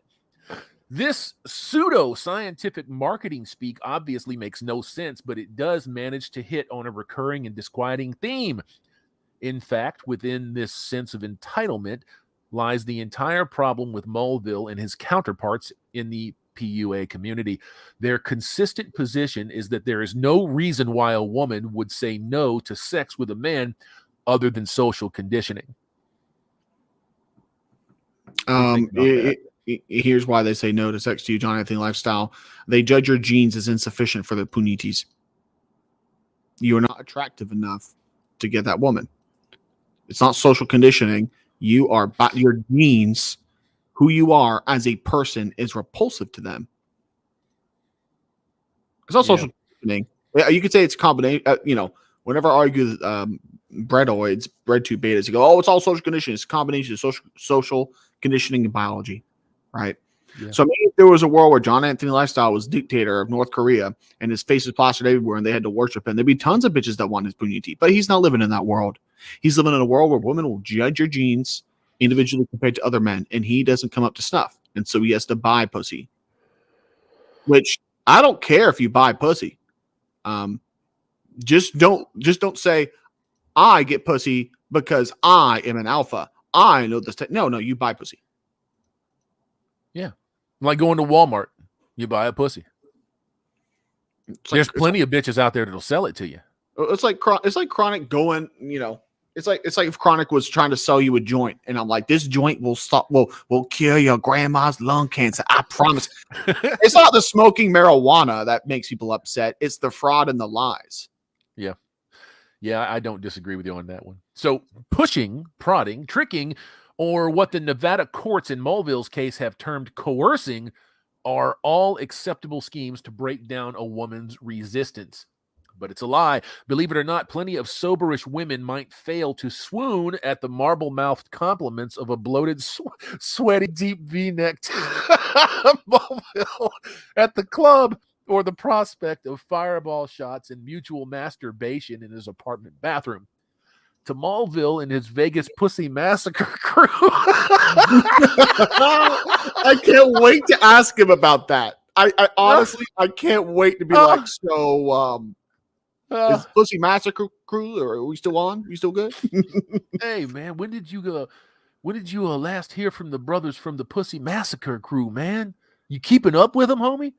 This pseudo scientific marketing speak obviously makes no sense, but it does manage to hit on a recurring and disquieting theme. In fact, within this sense of entitlement lies the entire problem with Mulville and his counterparts in the PUA community. Their consistent position is that there is no reason why a woman would say no to sex with a man other than social conditioning. Here's why they say no to sex to you, John Anthony Lifestyle. They judge your genes as insufficient for the punitis. You are not attractive enough to get that woman. It's not social conditioning. You are, your genes, who you are as a person, is repulsive to them. It's not social conditioning. You could say it's a combination. Whenever I argue breadoids, bread tube betas, you go, oh, it's all social conditioning. It's a combination of social conditioning and biology, right? Yeah. So maybe if there was a world where John Anthony Lifestyle was dictator of North Korea and his face is plastered everywhere and they had to worship him, there'd be tons of bitches that want his puniti. But he's not living in that world. He's living in a world where women will judge your genes individually compared to other men, and he doesn't come up to snuff. And so he has to buy pussy. Which I don't care if you buy pussy. Just don't say I get pussy because I am an alpha. I know this. No, you buy pussy. Yeah. Like going to Walmart, you buy a pussy. There's plenty of bitches out there that'll sell it to you. It's like Chronic going, it's like if Chronic was trying to sell you a joint, and I'm like, this joint will cure your grandma's lung cancer. I promise. It's not the smoking marijuana that makes people upset. It's the fraud and the lies. Yeah. Yeah, I don't disagree with you on that one. So pushing, prodding, tricking, or what the Nevada courts in Mulville's case have termed coercing are all acceptable schemes to break down a woman's resistance. But it's a lie. Believe it or not, plenty of soberish women might fail to swoon at the marble-mouthed compliments of a bloated, sweaty, deep V-necked Mulville at the club, or the prospect of fireball shots and mutual masturbation in his apartment bathroom. To Mulville and his Vegas Pussy Massacre crew. I can't wait to ask him about that. I honestly, I can't wait to be like, so, is Pussy Massacre crew, or are we still on? We still good? Hey, man, when did you last hear from the brothers from the Pussy Massacre crew, man? You keeping up with them, homie?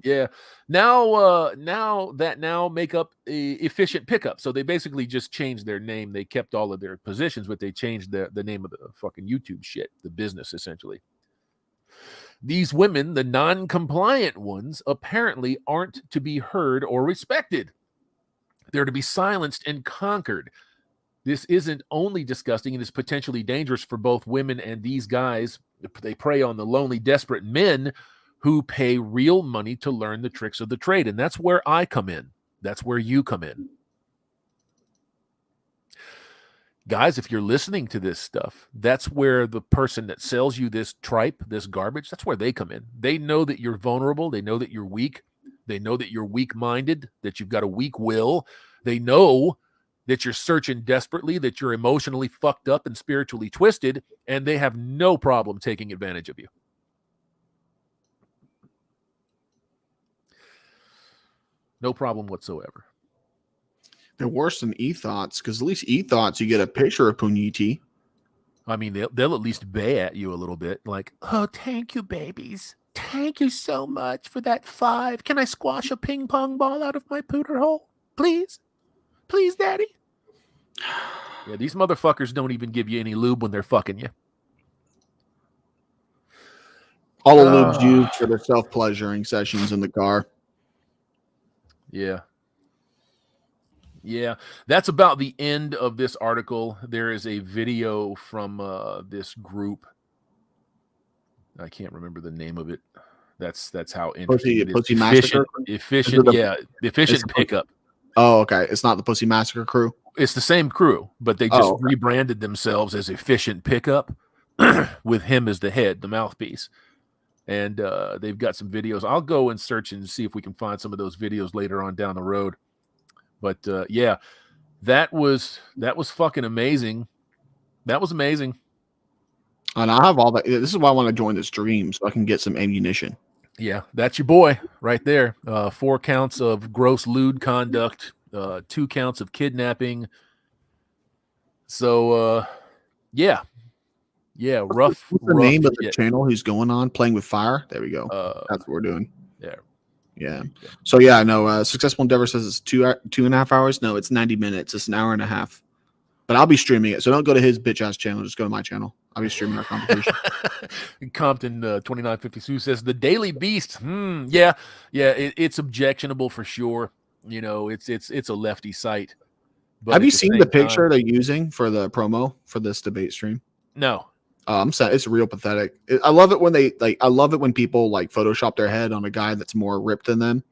Yeah. Now make up Efficient Pickup. So they basically just changed their name. They kept all of their positions, but they changed the name of the fucking YouTube shit, the business, essentially. These women, the non-compliant ones, apparently aren't to be heard or respected. They're to be silenced and conquered. This isn't only disgusting, it is potentially dangerous for both women and these guys. They prey on the lonely, desperate men who pay real money to learn the tricks of the trade. And that's where I come in. That's where you come in. Guys, if you're listening to this stuff, that's where the person that sells you this tripe, this garbage, that's where they come in. They know that you're vulnerable. They know that you're weak. They know that you're weak-minded, that you've got a weak will. They know that you're searching desperately, that you're emotionally fucked up and spiritually twisted, and they have no problem taking advantage of you. No problem whatsoever. They're worse than e-thoughts, because at least e-thoughts, you get a picture of Puniti. I mean, they'll at least bay at you a little bit, like, oh, thank you, babies. Thank you so much for that 5. Can I squash a ping pong ball out of my pooter hole? Please? Please, daddy? Yeah, these motherfuckers don't even give you any lube when they're fucking you. All the lube's used for their self-pleasuring sessions in the car. Yeah. Yeah, that's about the end of this article. There is a video from this group. I can't remember the name of it. That's how interesting it is. Pussy Massacre? Efficient, yeah, efficient pickup. Oh, okay. It's not the Pussy Massacre crew. It's the same crew, but they just rebranded themselves as Efficient Pickup with him as the head, the mouthpiece. And they've got some videos. I'll go and search and see if we can find some of those videos later on down the road. But yeah, that was fucking amazing. That was amazing. And I have all that. This is why I want to join the stream so I can get some ammunition. Yeah, that's your boy right there. 4 counts of gross lewd conduct, 2 counts of kidnapping. So yeah, rough. What's the name of the channel he's going on? Playing with Fire. There we go. That's what we're doing. Yeah. So yeah, no. Successful Endeavor says it's 2.5 hours. No, it's 90 minutes. It's an hour and a half. But I'll be streaming it, so don't go to his bitch ass channel. Just go to my channel. I'll be streaming our competition. Compton 2952 says the Daily Beast. Yeah, it's objectionable for sure. You know, it's a lefty site. But have you seen the picture they're using for the promo for this debate stream? No. I'm sad. It's real pathetic. I love it when I love it when people like Photoshop their head on a guy that's more ripped than them.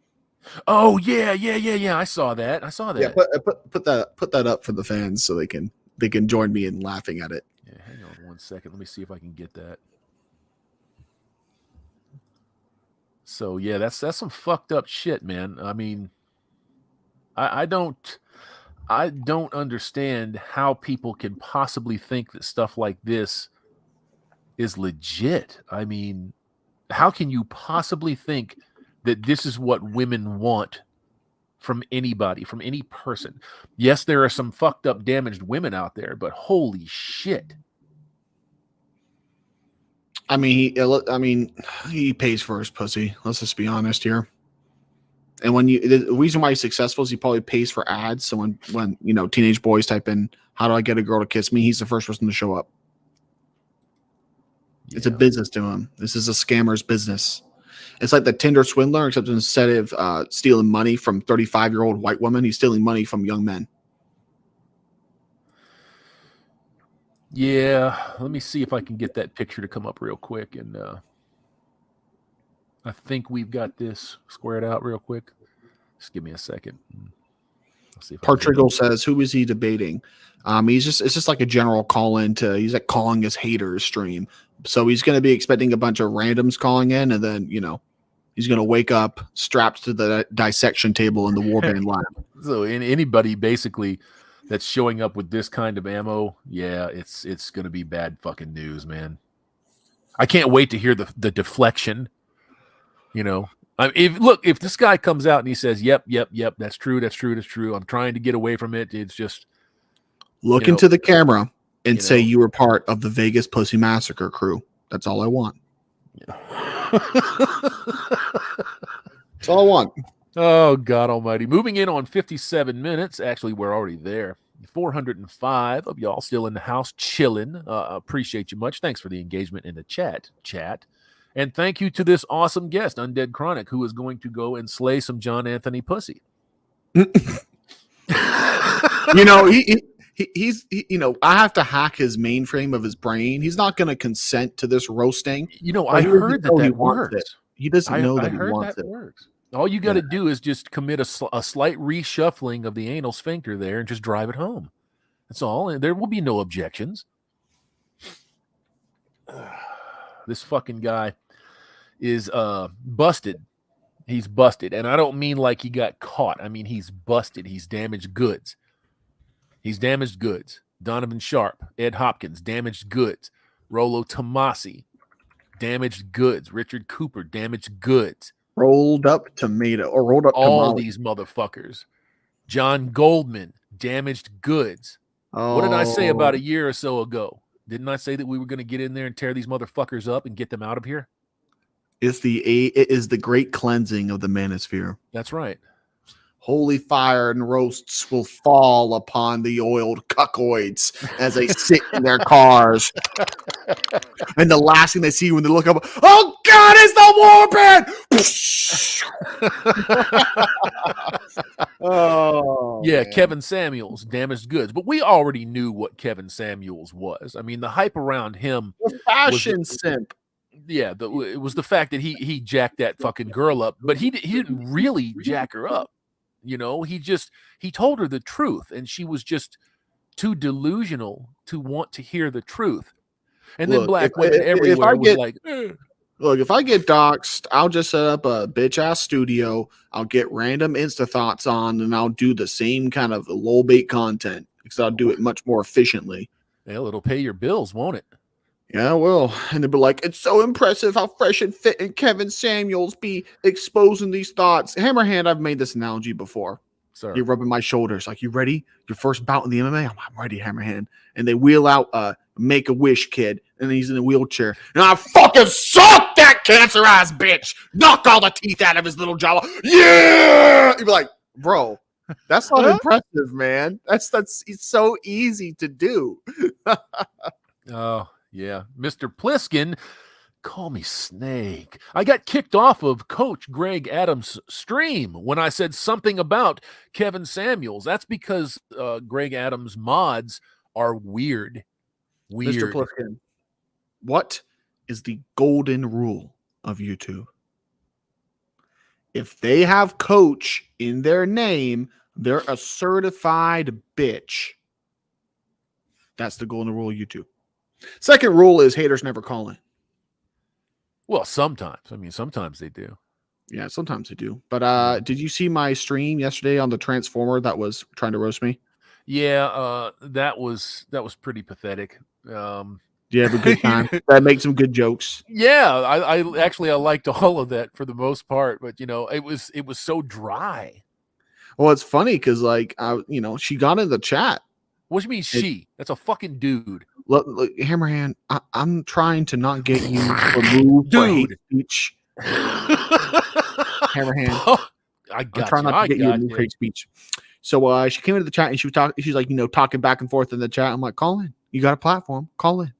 Oh yeah. I saw that. Yeah, put that up for the fans so they can join me in laughing at it. Yeah, hang on 1 second. Let me see if I can get that. So yeah, that's some fucked up shit, man. I mean, I don't understand how people can possibly think that stuff like this is legit. I mean, how can you possibly think that this is what women want from anybody, from any person? Yes, there are some fucked up, damaged women out there, but holy shit. I mean, he pays for his pussy. Let's just be honest here. And the reason why he's successful is he probably pays for ads. So when teenage boys type in, "How do I get a girl to kiss me?" he's the first person to show up. Yeah. It's a business to him. This is a scammer's business. It's like the Tinder swindler, except instead of stealing money from 35-year-old white women, he's stealing money from young men. Yeah, let me see if I can get that picture to come up real quick. And I think we've got this squared out real quick. Just give me a second. Partrigal says, "Who is he debating?" It's just like a general call-in to. He's like calling his haters stream. So he's going to be expecting a bunch of randoms calling in, and then he's going to wake up strapped to the dissection table in the Warband lab. So anybody basically that's showing up with this kind of ammo, yeah, it's going to be bad fucking news, man. I can't wait to hear the deflection. If this guy comes out and he says, "Yep, that's true. I'm trying to get away from it. It's just." Look into the camera and say you were part of the Vegas Pussy Massacre crew. That's all I want. Yeah. That's all I want. Oh, God almighty. Moving in on 57 minutes. Actually, we're already there. 405 of y'all still in the house chilling. Appreciate you much. Thanks for the engagement in the chat. And thank you to this awesome guest, Undead Chronic, who is going to go and slay some John Anthony pussy. He's I have to hack his mainframe of his brain. He's not going to consent to this roasting. I heard that works. He doesn't know that he wants it. Works. All you got to do is just commit a slight reshuffling of the anal sphincter there and just drive it home. That's all. And there will be no objections. This fucking guy is busted. He's busted. And I don't mean like he got caught. I mean, he's busted. He's damaged goods. Donovan Sharp, Ed Hopkins, damaged goods. Rollo Tomasi, damaged goods. Richard Cooper, damaged goods. Rolled up tomato or rolled up all tamale. These motherfuckers. John Goldman, damaged goods. What did I say about a year or so ago? Didn't I say that we were going to get in there and tear these motherfuckers up and get them out of here? It is the great cleansing of the manosphere. That's right. Holy fire and roasts will fall upon the oiled cuckoids as they sit in their cars. And the last thing they see when they look up, oh God, it's the Warband! Oh, yeah, man. Kevin Samuels, damaged goods. But we already knew what Kevin Samuels was. I mean, the hype around him was fashion simp. Yeah, it was the fact that he jacked that fucking girl up, but he didn't really jack her up. You know, he told her the truth, and she was just too delusional to want to hear the truth. And then Look, black women if I everywhere was get like, look, if I get doxxed, I'll just set up a bitch ass studio. I'll get random Insta thoughts on, and I'll do the same kind of low bait content because I'll do it much more efficiently. well, it'll pay your bills, won't it? Yeah, well, and they'll be like, "It's so impressive how fresh and fit and Kevin Samuels be exposing these thoughts." Hammerhand, I've made this analogy before. Sir. You're rubbing my shoulders, like, "You ready? Your first bout in the MMA?" I'm ready, Hammerhand. And they wheel out Make a Wish kid, and he's in a wheelchair. And I fucking suck that cancer ass bitch. Knock all the teeth out of his little jaw. Yeah, you'd be like, "Bro, that's not impressive, man. That's it's so easy to do." Oh, yeah. Mr. Pliskin, call me Snake. I got kicked off of Coach Greg Adams' stream when I said something about Kevin Samuels. That's because Greg Adams' mods are weird. Mr. Pliskin, what is the golden rule of YouTube? If they have coach in their name, they're a certified bitch. That's the golden rule of YouTube. Second rule is haters never call in. Well, sometimes. I mean, sometimes they do. Yeah, sometimes they do. But did you see my stream yesterday on the Transformer that was trying to roast me? Yeah, that was pretty pathetic. Do you have a good time? That makes some good jokes. Yeah, I liked all of that for the most part, but you know, it was so dry. Well, it's funny because she got in the chat. What do you mean she? That's a fucking dude. Look, Hammerhand, I'm trying to not get you removed for hate speech. Hammerhand, I'm trying not to get you removed for hate speech. So she came into the chat and she was talking. She's like, talking back and forth in the chat. I'm like, call in. You got a platform. Call in.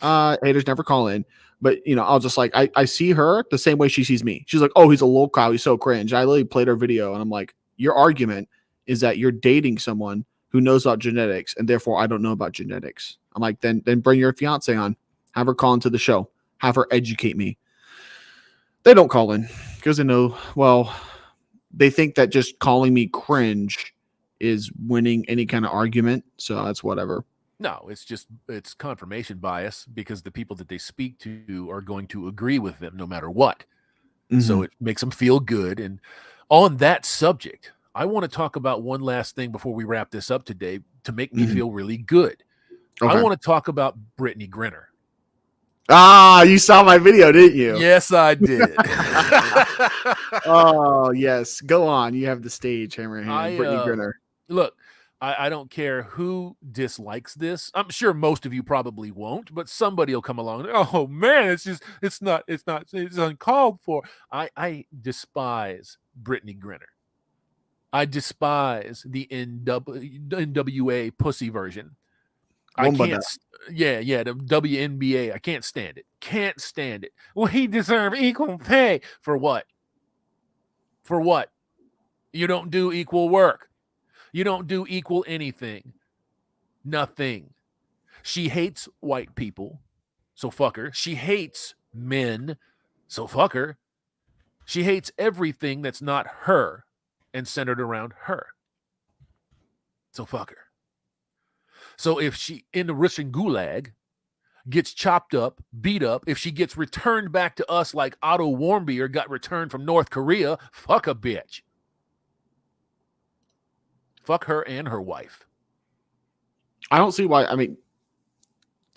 Haters never call in. But I'll just like I see her the same way she sees me. She's like, oh, he's a local. He's so cringe. I literally played her video and I'm like, your argument is that you're dating someone who knows about genetics and therefore I don't know about genetics. I'm like, then bring your fiance on. Have her call into the show. Have her educate me. They don't call in because they know, well, they think that just calling me cringe is winning any kind of argument. So that's whatever. No, it's confirmation bias because the people that they speak to are going to agree with them no matter what. Mm-hmm. So it makes them feel good. And on that subject, I want to talk about one last thing before we wrap this up today to make me feel really good. Okay. I want to talk about Brittany Griner. Ah, you saw my video, didn't you? Yes, I did. Oh, yes. Go on. You have the stage, Hammerhand. Brittany Griner. Look, I don't care who dislikes this. I'm sure most of you probably won't, but somebody will come along. Oh man, it's uncalled for. I despise Brittany Griner. I despise the NWA pussy version. I can't. Yeah, the WNBA. I can't stand it. Can't stand it. Well, he deserves equal pay for what? For what? You don't do equal work. You don't do equal anything. Nothing. She hates white people, so fuck her. She hates men, so fuck her. She hates everything that's not her and centered around her. So fuck her. So if she, in the Russian gulag, gets chopped up, beat up, if she gets returned back to us like Otto Warmbier got returned from North Korea, fuck a bitch. Fuck her and her wife. I don't see why. I mean,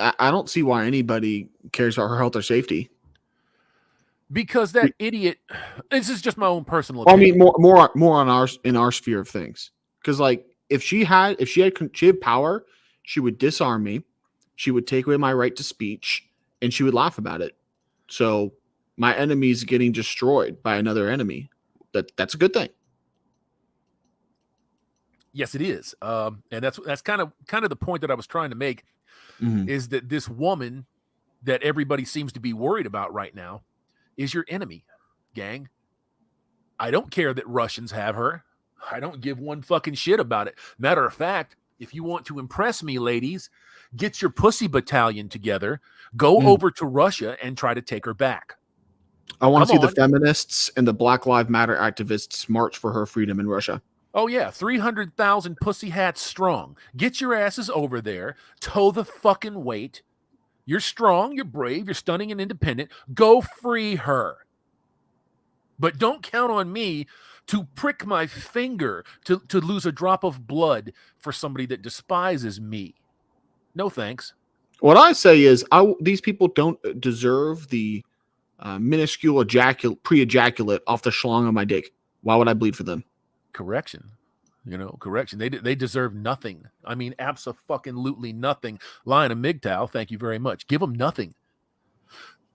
I don't see why anybody cares about her health or safety. Because that idiot. This is just my own personal opinion. I mean, more on in our sphere of things. Because like, if she had power, she would disarm me. She would take away my right to speech, and she would laugh about it. So my enemy is getting destroyed by another enemy. That's a good thing. Yes, it is. And that's kind of the point that I was trying to make, is that this woman that everybody seems to be worried about right now is your enemy, gang. I don't care that Russians have her. I don't give one fucking shit about it. Matter of fact, If you want to impress me, ladies, get your pussy battalion together, go Mm. over to Russia and try to take her back. I want to Come see the on. feminists and the Black Lives Matter activists march for her freedom in Russia. Oh, yeah, 300,000 pussy hats strong. Get your asses over there, toe the fucking weight. You're strong, you're brave, you're stunning and independent. Go free her. But don't count on me to prick my finger to lose a drop of blood for somebody that despises me. No thanks. What I say is, these people don't deserve the minuscule pre-ejaculate off the schlong of my dick. Why would I bleed for them? Correction. Correction. They deserve nothing. I mean, abso-fucking-lutely nothing. Lion of MGTOW, thank you very much. Give them nothing.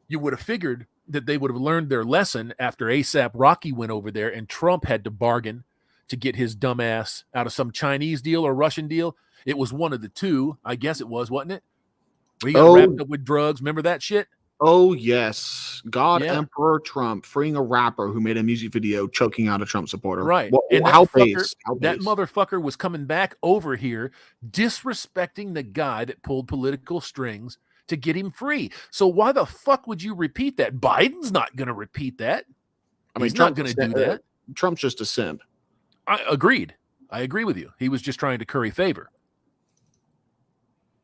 You would have figured that they would have learned their lesson after ASAP Rocky went over there and Trump had to bargain to get his dumb ass out of some Chinese deal or Russian deal. It was one of the two. I guess it was, wasn't it? Where he got wrapped up with drugs. Remember that shit? Oh, yes. Yeah. Emperor Trump freeing a rapper who made a music video choking out a Trump supporter. Right. And that motherfucker was coming back over here disrespecting the guy that pulled political strings to get him free. So why the fuck would you repeat that? Biden's not going to repeat that. I mean, he's not going to do that. Trump's just a simp. Agreed. I agree with you. He was just trying to curry favor.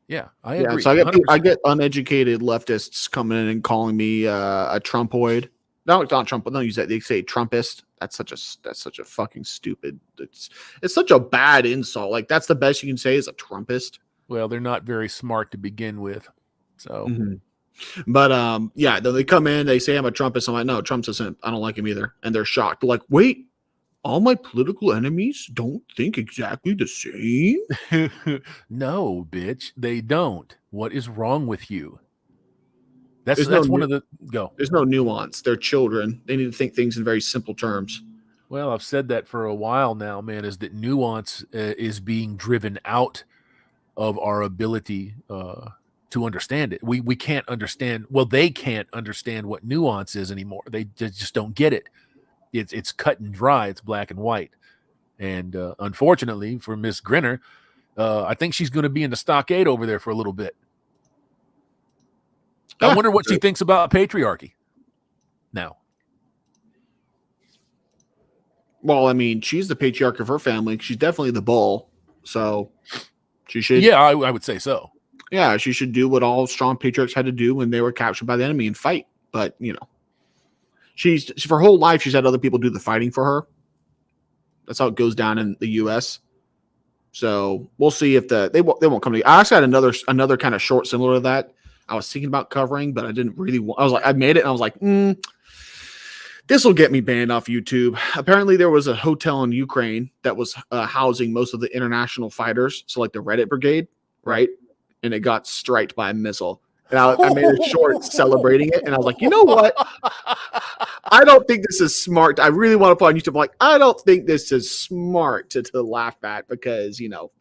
Yeah, I agree. So I get uneducated leftists coming in and calling me a Trumpoid. No, it's not Trump. Don't use that. They say Trumpist. That's such a fucking stupid. It's such a bad insult. Like, that's the best you can say is a Trumpist. Well, they're not very smart to begin with. So, but yeah, they come in, they say I'm a Trumpist. I'm like, no, Trump's a simp. I don't like him either, and they're shocked. They're like, wait, all my political enemies don't think exactly the same? No, bitch, they don't. What is wrong with you? That's one of the go. There's no nuance. They're children. They need to think things in very simple terms. Well, I've said that for a while now, man, is that nuance is being driven out of our ability to understand it. We can't understand. Well, they can't understand what nuance is anymore. They just don't get it. It's cut and dry. It's black and white. And unfortunately for Miss Grinner, I think she's going to be in the stockade over there for a little bit. I wonder what she thinks about patriarchy now. Well, I mean, she's the patriarch of her family. She's definitely the bull. So she should. Yeah, I would say so. Yeah, she should do what all strong patriarchs had to do when they were captured by the enemy and fight. But, she's for her whole life, she's had other people do the fighting for her. That's how it goes down in the U.S. So we'll see if they won't come to. I actually had another kind of short similar to that. I was thinking about covering, but I didn't really want. I was like, I made it, and I was like, this will get me banned off YouTube. Apparently, there was a hotel in Ukraine that was housing most of the international fighters, so like the Reddit Brigade, right? And it got striked by a missile. And I made a short celebrating it, and I was like, you know what? I don't think this is smart. I really want to put on YouTube. I'm like, I don't think this is smart to laugh at because, there'll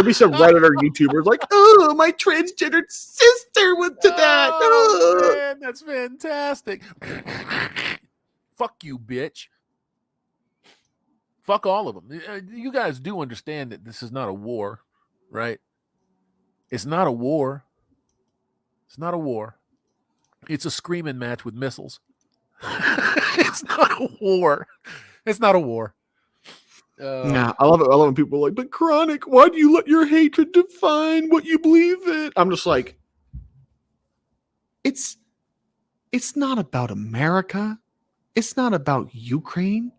be some Redditor YouTubers like, oh, my transgendered sister went to that. Oh, man, that's fantastic. Fuck you, bitch. Fuck all of them. You guys do understand that this is not a war, right? It's not a war. It's not a war. It's a screaming match with missiles. It's not a war. It's not a war. Yeah, I love it. I love when people are like, but Chronic, why do you let your hatred define what you believe in? I'm just like, it's not about America. It's not about Ukraine.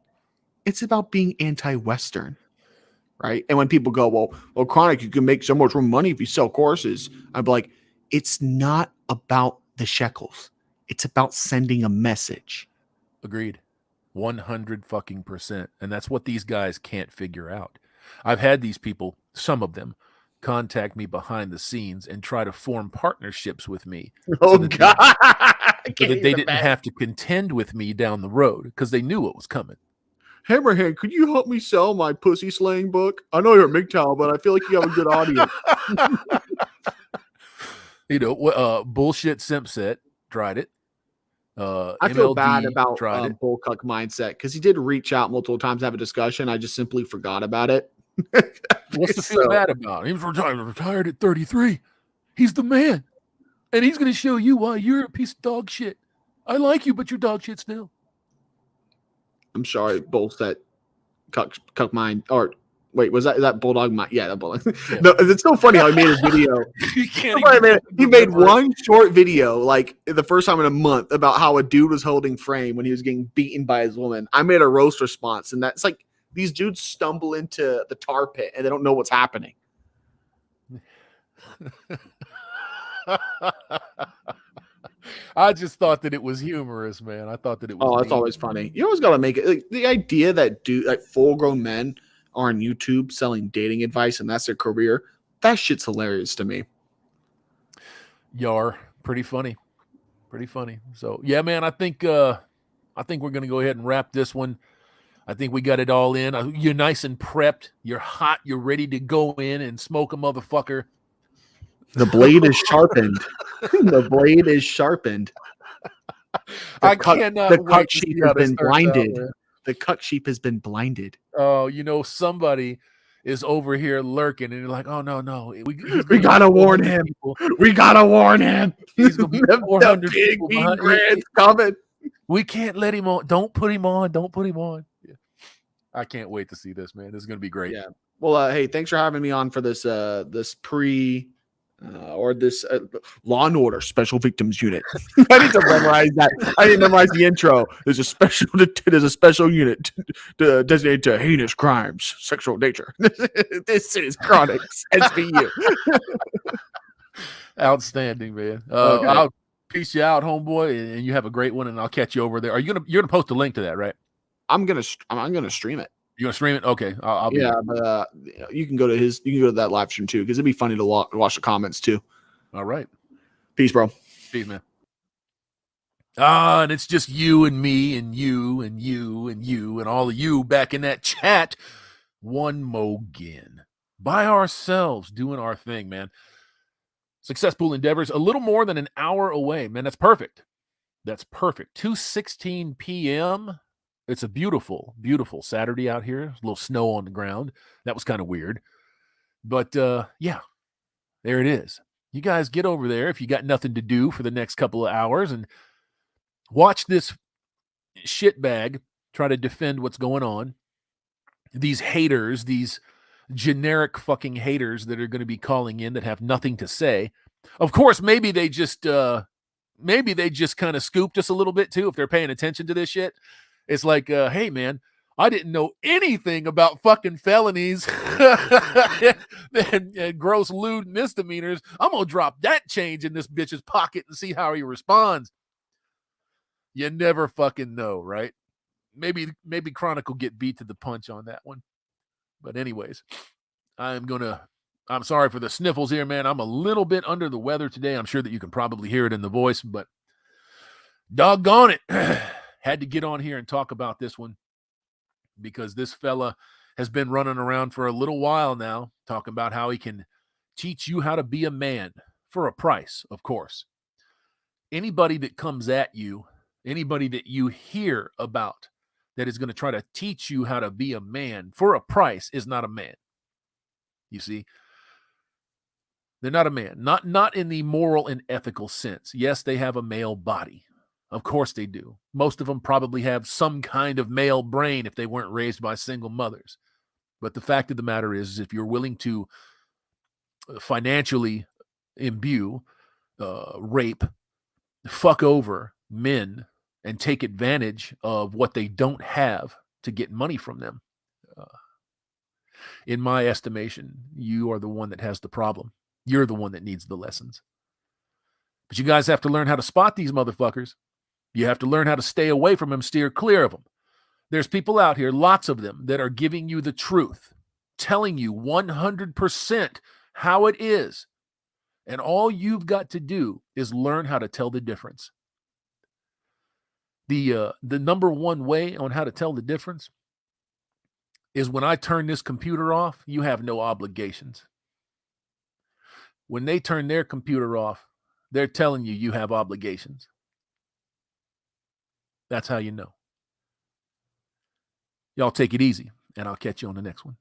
It's about being anti-Western. Right? And when people go, well, Chronic, you can make so much more money if you sell courses. I'm like, it's not about the shekels. It's about sending a message. Agreed. 100%. And that's what these guys can't figure out. I've had these people, some of them, contact me behind the scenes and try to form partnerships with me. Oh, God. So that they didn't have to contend with me down the road because they knew what was coming. Hammerhand, could you help me sell my pussy slaying book? I know you're a MGTOW, but I feel like you have a good audience. Bullshit Simp Set tried it. I feel bad about Bullcuck Mindset because he did reach out multiple times to have a discussion. I just simply forgot about it. What's to feel bad about? He was retired at 33. He's the man. And he's going to show you why you're a piece of dog shit. I like you, but you're dog shit still. I'm sorry, both that cuck mine. Or wait, is that Bulldog mine? Yeah, that Bulldog. Yeah. No, it's so funny how he made a video. He made one short video, like the first time in a month, about how a dude was holding frame when he was getting beaten by his woman. I made a roast response, and that's like these dudes stumble into the tar pit and they don't know what's happening. I just thought that it was humorous, man. I thought that it was. Oh, that's always funny. You always got to make it. Like, the idea that full-grown men are on YouTube selling dating advice and that's their career, that shit's hilarious to me. Yar, pretty funny. Pretty funny. So yeah, man, I think we're gonna go ahead and wrap this one. I think we got it all in. You're nice and prepped. You're hot. You're ready to go in and smoke a motherfucker. The blade is sharpened. The blade is sharpened. The cuck sheep has been blinded. The cuck sheep has been blinded. Oh, somebody is over here lurking, and you're like, oh no, we gotta warn him. We gotta warn him. He's gonna be 400 people behind him. Coming. We can't let him on. Don't put him on. Don't put him on. Yeah. I can't wait to see this, man. This is gonna be great. Yeah. Well, hey, thanks for having me on for this Law and Order Special Victims Unit. I need to memorize that. I need to memorize the intro. There's a special unit designated to heinous crimes, sexual nature. This is Chronics SVU. Outstanding, man. Okay. I'll peace you out, homeboy, and you have a great one. And I'll catch you over there. You're gonna post a link to that, right? I'm gonna stream it. You're gonna stream it? Okay, I'll be but you can go to that live stream too, because it'd be funny to watch the comments too. All right, peace, bro. Peace, man. And it's just you and me and you and you and you and all of you back in that chat. One Mogan by ourselves doing our thing, man. Successful endeavors. A little more than an hour away, man. That's perfect. That's perfect. 2:16 p.m. It's a beautiful, beautiful Saturday out here. A little snow on the ground. That was kind of weird. But, yeah, there it is. You guys get over there if you got nothing to do for the next couple of hours and watch this shitbag try to defend what's going on. These haters, these generic fucking haters that are going to be calling in that have nothing to say. Of course, maybe they just kind of scooped us a little bit too if they're paying attention to this shit. It's like, hey, man, I didn't know anything about fucking felonies and gross lewd misdemeanors. I'm going to drop that change in this bitch's pocket and see how he responds. You never fucking know, right? Maybe Chronicle get beat to the punch on that one. But anyways, I'm sorry for the sniffles here, man. I'm a little bit under the weather today. I'm sure that you can probably hear it in the voice, but doggone it. Had to get on here and talk about this one because this fella has been running around for a little while now, talking about how he can teach you how to be a man for a price, of course. Anybody that comes at you, anybody that you hear about that is going to try to teach you how to be a man for a price is not a man. You see? They're not a man. Not in the moral and ethical sense. Yes, they have a male body. Of course they do. Most of them probably have some kind of male brain if they weren't raised by single mothers. But the fact of the matter is if you're willing to financially imbue, rape, fuck over men, and take advantage of what they don't have to get money from them, in my estimation, you are the one that has the problem. You're the one that needs the lessons. But you guys have to learn how to spot these motherfuckers. You have to learn how to stay away from them, steer clear of them. There's people out here, lots of them, that are giving you the truth, telling you 100% how it is. And all you've got to do is learn how to tell the difference. The number one way on how to tell the difference is when I turn this computer off, you have no obligations. When they turn their computer off, they're telling you you have obligations. That's how you know. Y'all take it easy, and I'll catch you on the next one.